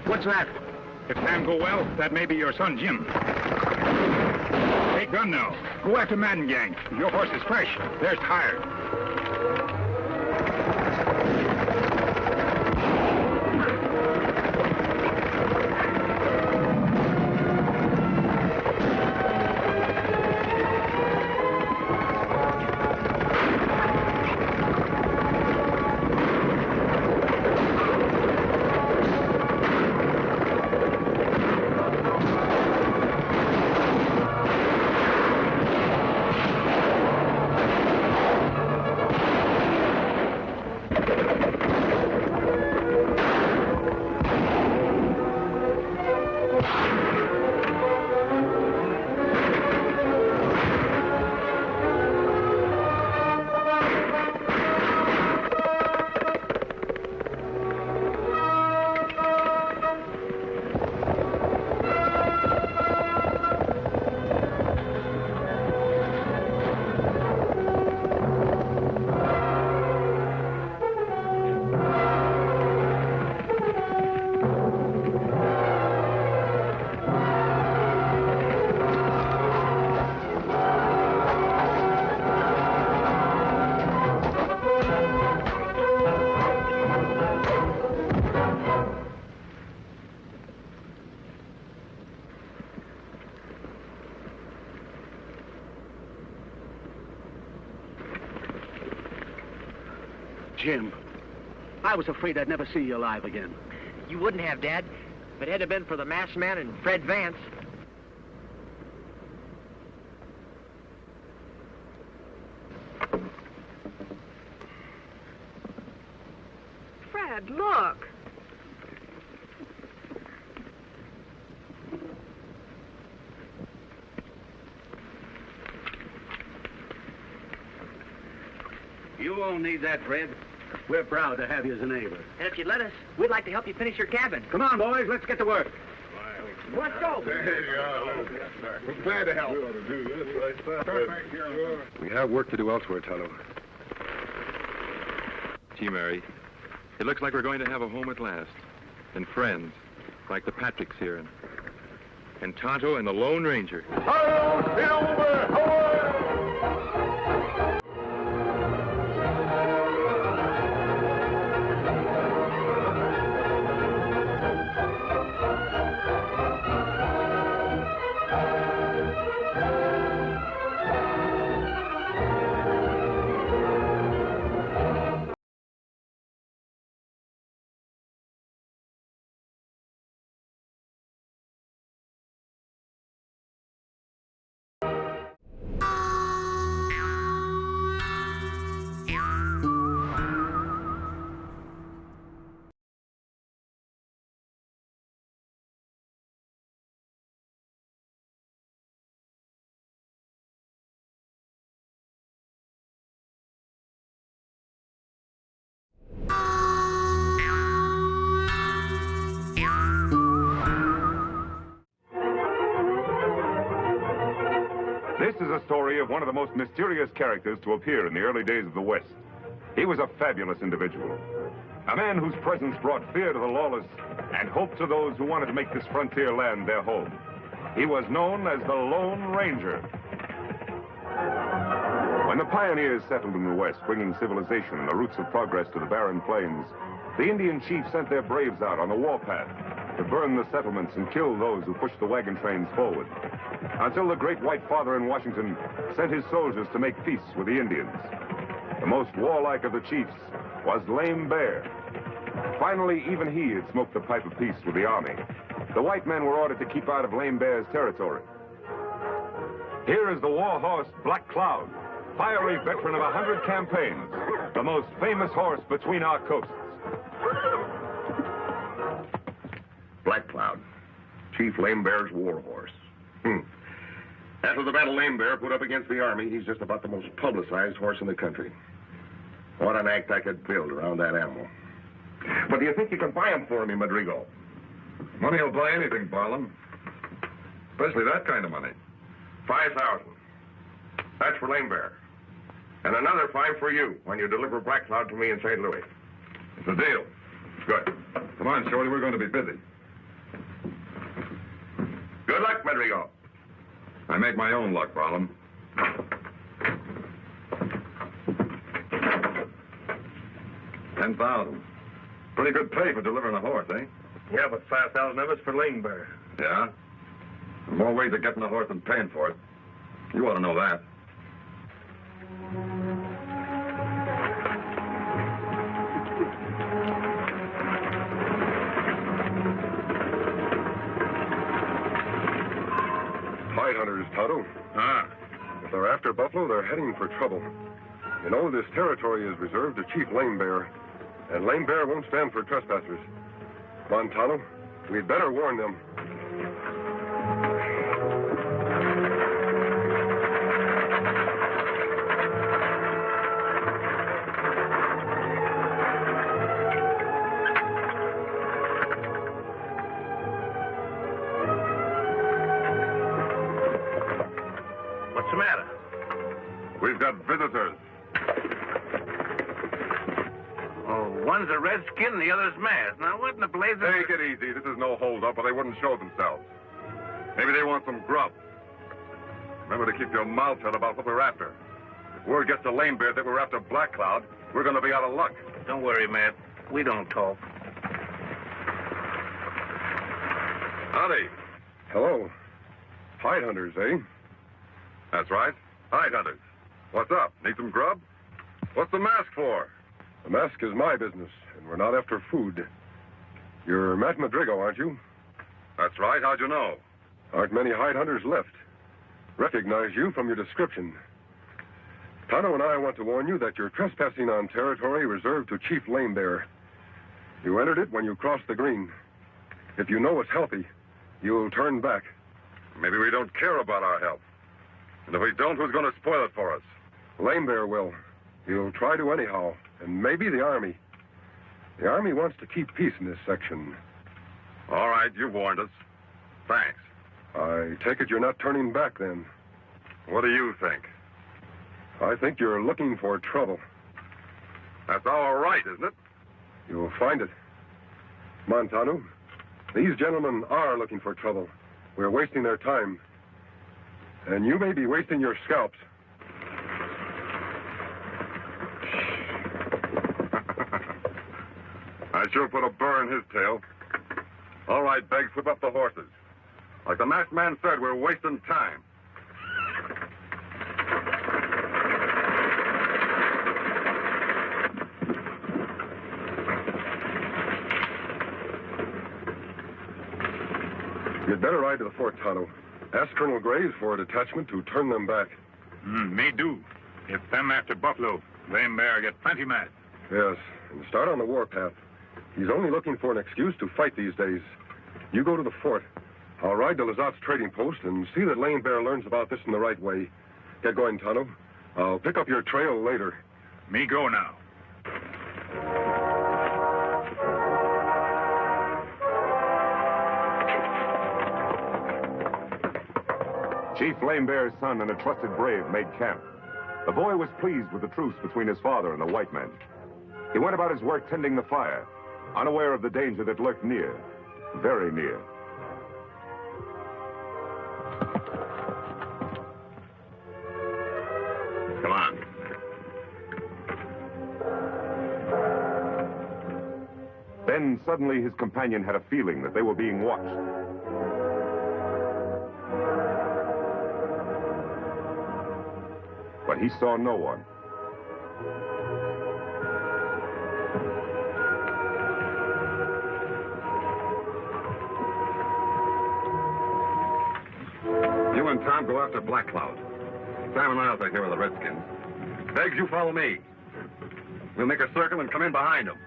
What's that? If Sam go well, that may be your son, Jim. Take gun now. Go after Madden gang. Your horse is fresh. There's tired. Jim. I was afraid I'd never see you alive again. You wouldn't have, Dad, if it had been for the masked man and Fred Vance. Fred, look. You won't need that, Fred. We're proud to have you as a neighbor. And if you'd let us, we'd like to help you finish your cabin. Come on, boys, let's get to work. Let's go. We're glad to help. We ought to do this right. We have work to do elsewhere, Tonto. Gee, Mary, it looks like we're going to have a home at last. And friends, like the Patricks here. And Tonto and the Lone Ranger. This is a story of one of the most mysterious characters to appear in the early days of the West. He was a fabulous individual, a man whose presence brought fear to the lawless and hope to those who wanted to make this frontier land their home. He was known as the Lone Ranger. When the pioneers settled in the West, bringing civilization and the roots of progress to the barren plains, the Indian chiefs sent their braves out on the warpath to burn the settlements and kill those who pushed the wagon trains forward, until the great white father in Washington sent his soldiers to make peace with the Indians. The most warlike of the chiefs was Lame Bear. Finally, even he had smoked the pipe of peace with the army. The white men were ordered to keep out of Lame Bear's territory. Here is the war horse Black Cloud, fiery veteran of 100 campaigns, the most famous horse between our coasts. Black Cloud, Chief Lame Bear's war horse. After the battle Lame Bear put up against the army, he's just about the most publicized horse in the country. What an act I could build around that animal. But do you think you can buy him for me, Madrigal? Money will buy anything, Barlam. Especially that kind of money. 5,000. That's for Lame Bear. And another 5 for you when you deliver Black Cloud to me in St. Louis. It's a deal. Good. Come on, Shorty, we're going to be busy. Good luck, Madrigal. I make my own luck, Barlam. $10,000. Pretty good pay for delivering a horse, eh? Yeah, but 5,000 of it's for Lame Bear. Yeah? There's more ways of getting a horse than paying for it. You ought to know that. Hide hunters, Tonto. If they're after buffalo, they're heading for trouble. You know, this territory is reserved to Chief Lame Bear, and Lame Bear won't stand for trespassers. Come on, Tonto. We'd better warn them. What's the matter? We've got visitors. Oh, one's a redskin and the other's masked. Now, what in the blazer... Take it easy. This is no hold-up, or they wouldn't show themselves. Maybe they want some grub. Remember to keep your mouth shut about what we're after. If word gets to Lame Bear that we're after Black Cloud, we're going to be out of luck. Don't worry, Matt. We don't talk. Howdy. Hello. Hide hunters, eh? That's right. Hide hunters. What's up? Need some grub? What's the mask for? The mask is my business, and we're not after food. You're Matt Madrigo, aren't you? That's right. How'd you know? Aren't many hide hunters left. Recognize you from your description. Tonto and I want to warn you that you're trespassing on territory reserved to Chief Lame Bear. You entered it when you crossed the green. If you know it's healthy, you'll turn back. Maybe we don't care about our health. And if we don't, who's going to spoil it for us? Lame Bear will. He'll try to anyhow, and maybe the Army. The Army wants to keep peace in this section. All right, you've warned us. Thanks. I take it you're not turning back, then. What do you think? I think you're looking for trouble. That's our right, isn't it? You'll find it. Come on, Tonto. These gentlemen are looking for trouble. We're wasting their time. And you may be wasting your scalps. I sure put a burr in his tail. All right, Beggs, whip up the horses. Like the masked man said, we're wasting time. You'd better ride to the fort, Tonto. Ask Colonel Graves for a detachment to turn them back. Me do. If them after buffalo, Lame Bear get plenty mad. Yes, and start on the warpath. He's only looking for an excuse to fight these days. You go to the fort. I'll ride to Lazat's trading post and see that Lame Bear learns about this in the right way. Get going, Tonto. I'll pick up your trail later. Me go now. Chief Lame Bear's son and a trusted brave made camp. The boy was pleased with the truce between his father and the white men. He went about his work tending the fire, unaware of the danger that lurked near, very near. Come on. Then suddenly his companion had a feeling that they were being watched. But he saw no one. You and Tom go after Black Cloud. Sam and I'll take care of the Redskins. Beggs, you follow me. We'll make a circle and come in behind them.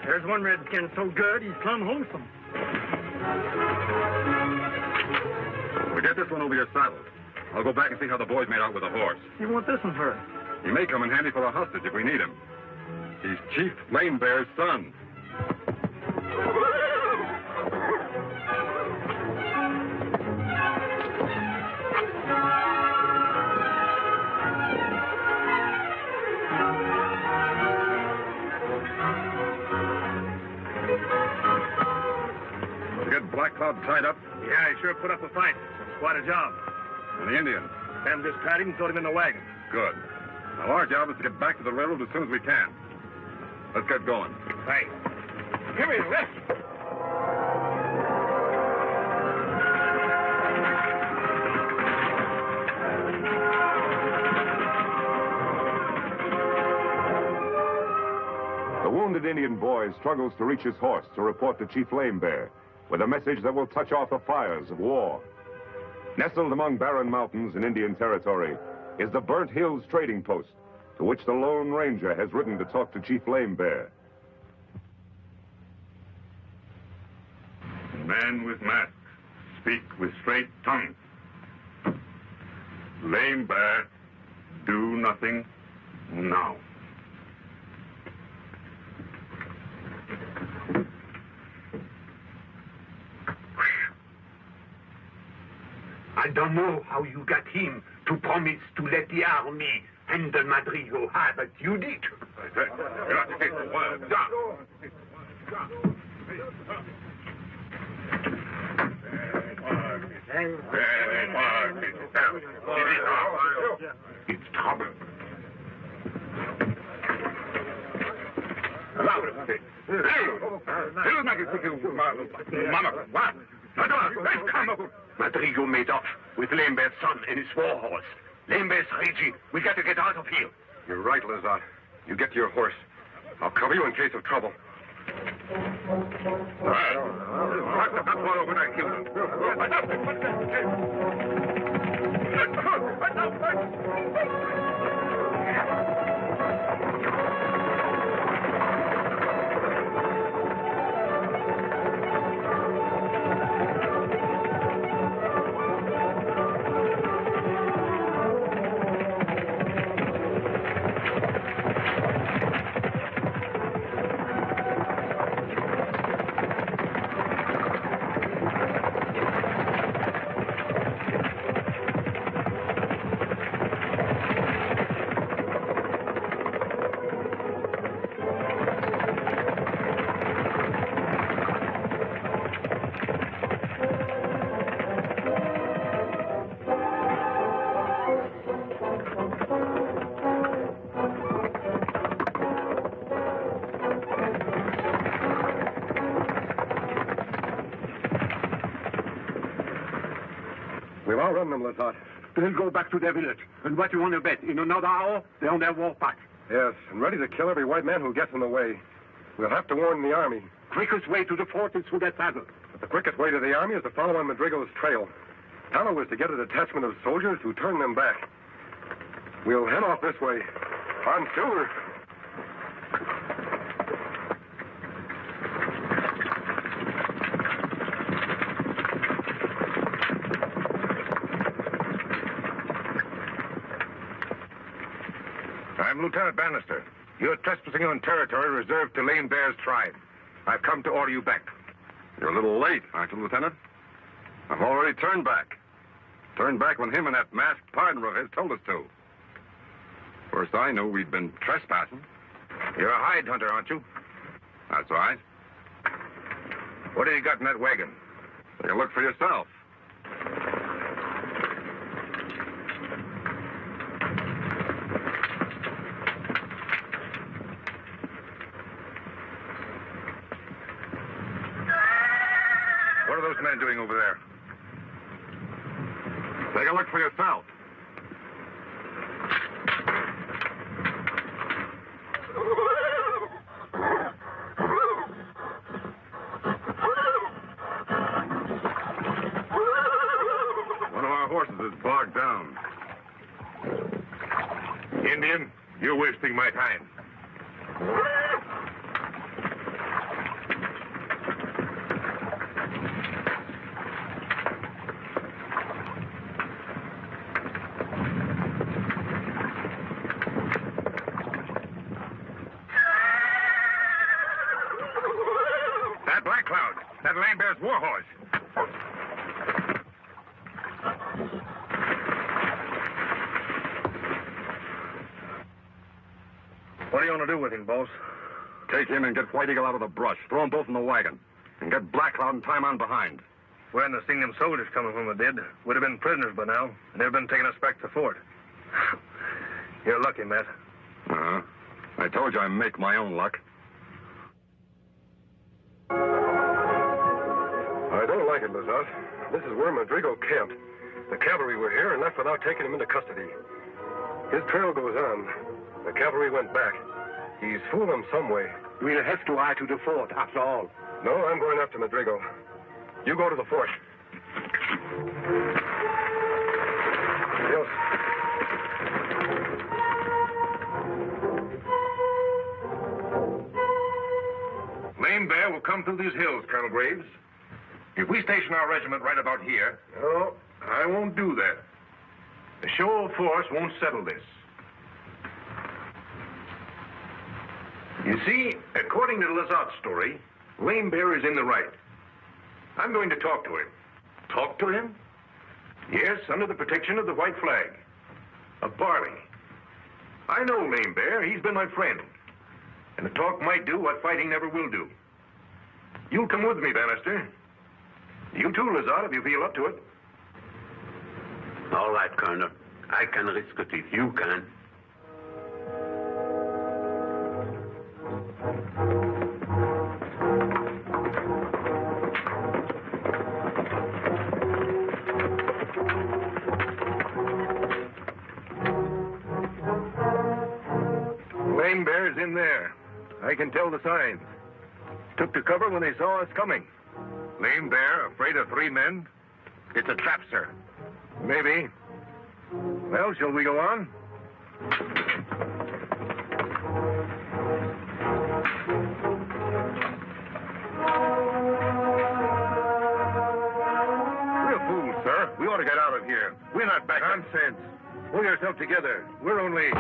There's one redskin so good, he's plumb wholesome. We'll get this one over your saddle. I'll go back and see how the boys made out with the horse. You want this one for? He may come in handy for a hostage if we need him. He's Chief Lame Bear's son. Black Cloud tied up? Yeah, he sure put up a fight. It's quite a job. And the Indian? Sam just tied him and threw him in the wagon. Good. Now, our job is to get back to the railroad as soon as we can. Let's get going. Thanks. Give me a lift. The wounded Indian boy struggles to reach his horse to report to Chief Lame Bear with a message that will touch off the fires of war. Nestled among barren mountains in Indian territory is the Burnt Hills trading post, to which the Lone Ranger has ridden to talk to Chief Lame Bear. Man with mask, speak with straight tongue. Lame Bear, do nothing now. I don't know how you got him to promise to let the army handle Madrigo, but you did. It's trouble. Madrigo made off with Lambert's son and his war horse. Lambert's raging. We got to get out of here. You're right, Lazat. You get to your horse. I'll cover you in case of trouble. We've outrun them, Lazat. They'll go back to their village. And what you want to bet? In another hour, they're on their war path. Yes, and ready to kill every white man who gets in the way. We'll have to warn the army. Quickest way to the fort is through that saddle. But the quickest way to the army is to follow on Madrigo's trail. Tonto was to get a detachment of soldiers who turn them back. We'll head off this way. On Silver. I'm Lieutenant Bannister. You're trespassing on territory reserved to Lame Bear's tribe. I've come to order you back. You're a little late, aren't you, Lieutenant? I've already turned back. Turned back when him and that masked partner of his told us to. First I knew we'd been trespassing. You're a hide hunter, aren't you? That's right. What have you got in that wagon? Take a look for yourself. What are those men doing over there? Take a look for yourself. One of our horses is bogged down. Indian, you're wasting my time. That Black Cloud, that Lame Bear's war horse. What do you want to do with him, boss? Take him and get White Eagle out of the brush. Throw them both in the wagon. And get Black Cloud and tie him on behind. We hadn't seen them soldiers coming when we did. We'd have been prisoners by now, and they'd have been taking us back to the fort. You're lucky, Matt. Uh-huh. I told you I make my own luck. I don't like it, Lazat. This is where Madrigo camped. The cavalry were here and left without taking him into custody. His trail goes on. The cavalry went back. He's fooled them some way. We'll have to ride to the fort, after all. No, I'm going after Madrigo. You go to the fort. Yes. Lame Bear will come through these hills, Colonel Graves. If we station our regiment right about here... No, I won't do that. The show of force won't settle this. You see, according to Lazat's story, Lame Bear is in the right. I'm going to talk to him. Talk to him? Yes, under the protection of the white flag. A parley. I know Lame Bear. He's been my friend. And the talk might do what fighting never will do. You'll come with me, Bannister. You too, Lazard, if you feel up to it. All right, Colonel. I can risk it if you can. Lame Bear's in there. I can tell the signs. Took to cover when they saw us coming. Lame Bear, afraid of 3 men? It's a trap, sir. Maybe. Well, shall we go on? We're fools, sir. We ought to get out of here. We're not back. Nonsense. Pull yourself together. We're only...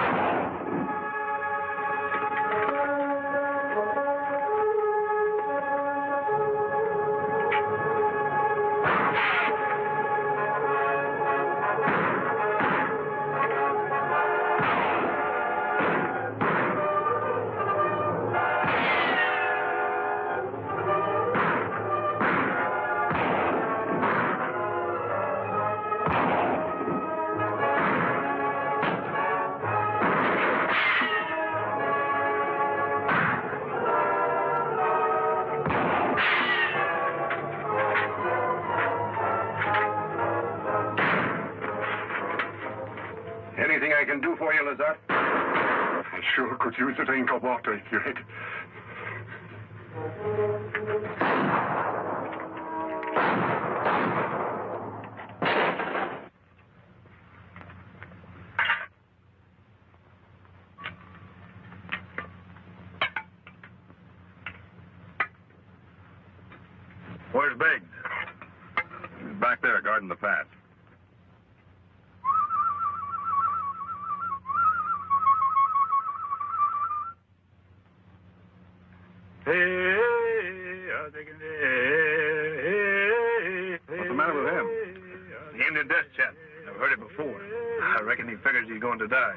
Anything I can do for you, Lazard? I sure could use a drink of water, Kid. Where's Biggs? He's back there guarding the pass. What's the matter with him? The Indian death chant. I've heard it before. I reckon he figures he's going to die.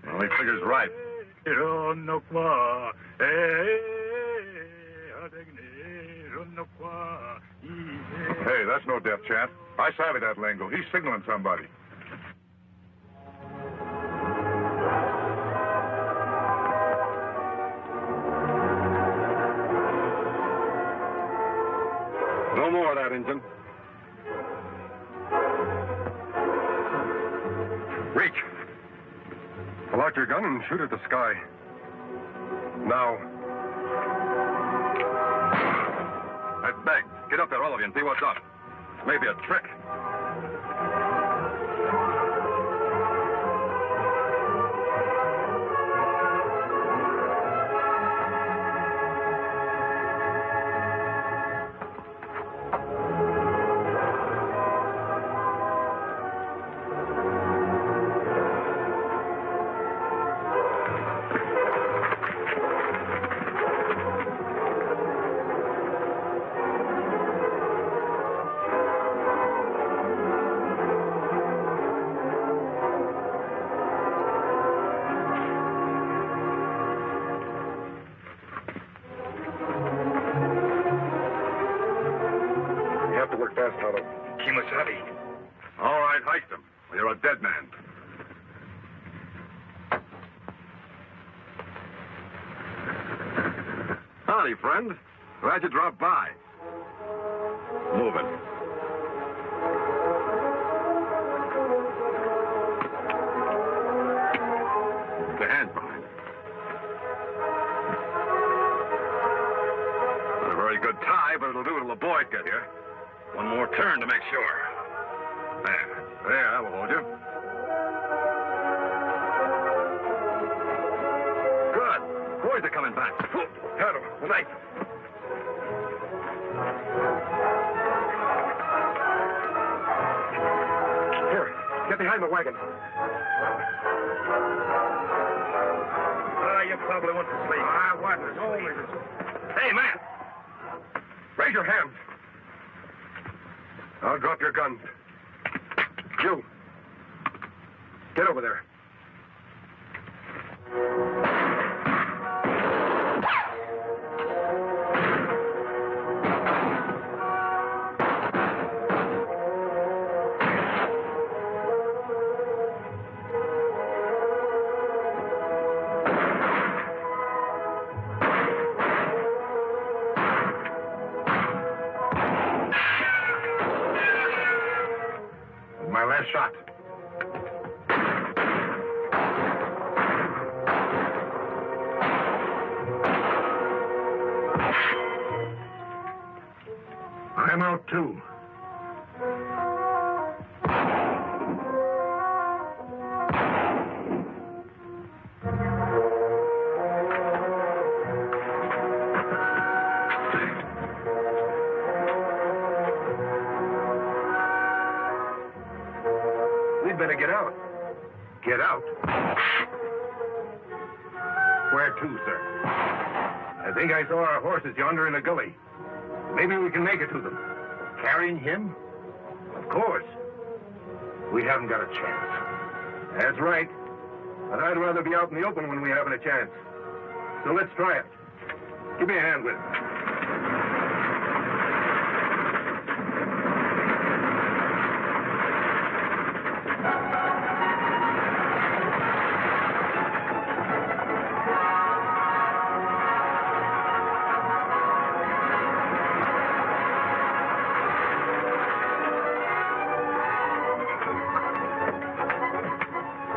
Well, he figures right. Hey, that's no death chant. I savvy that lingo. He's signaling somebody. No more of that, Injun. Reach. Pull out your gun and shoot at the sky. Now. That's Begg. Get up there, all of you, and see what's up. Maybe a trick. Fast, Tonto. Kimasabi. All right, heist him. Or you're a dead man. Howdy, friend. Glad you dropped by. Move it. The hands behind. Not a very good tie, but it'll do till the boys get here. One more turn to make sure. There, that will hold you. Good. Boys are coming back. Tonto, the knife. Here, get behind the wagon. You probably went to sleep. I wasn't. Hey, man. Raise your hands. I'll drop your guns. You. Get over there. my last shot. I'm out too. We'd better get out. Get out? Where to, sir? I think I saw our horses yonder in the gully. Maybe we can make it to them. Carrying him? Of course. We haven't got a chance. That's right. But I'd rather be out in the open when we haven't a chance. So let's try it. Give me a hand with it.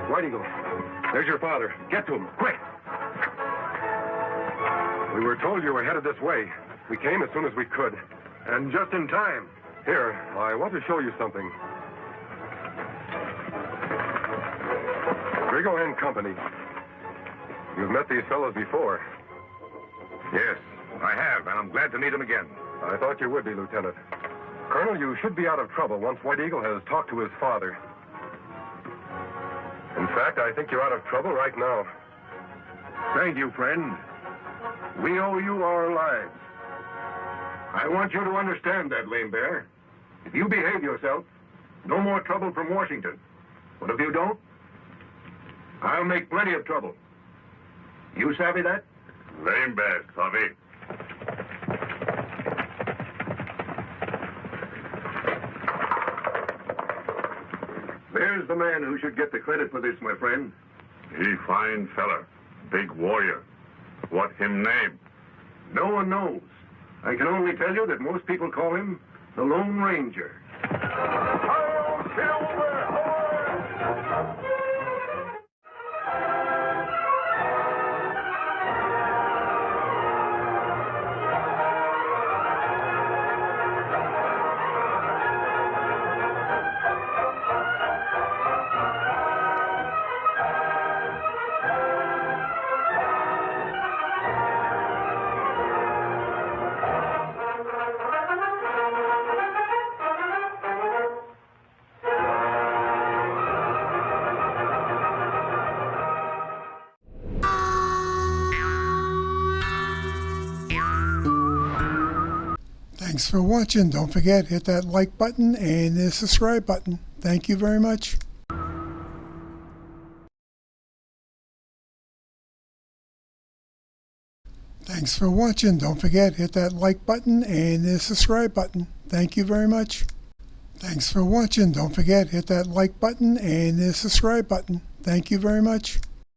White Eagle, there's your father. Get to him, quick. We were told you were headed this way. We came as soon as we could. And just in time. Here, I want to show you something. Grigo and Company. You've met these fellows before. Yes, I have, and I'm glad to meet them again. I thought you would be, Lieutenant. Colonel, you should be out of trouble once White Eagle has talked to his father. In fact, I think you're out of trouble right now. Thank you, friend. We owe you our lives. I want you to understand that, Lame Bear. If you behave yourself, no more trouble from Washington. But if you don't, I'll make plenty of trouble. You savvy that? Lame Bear, savvy. There's the man who should get the credit for this, my friend. He fine fella. Big warrior. What him name? No one knows. I can only tell you that most people call him the Lone Ranger. Thanks for watching. Don't forget, hit that like button and the subscribe button. Thank you very much. Thanks for watching. Don't forget, hit that like button and the subscribe button. Thank you very much. Thanks for watching. Don't forget, hit that like button and the subscribe button. Thank you very much.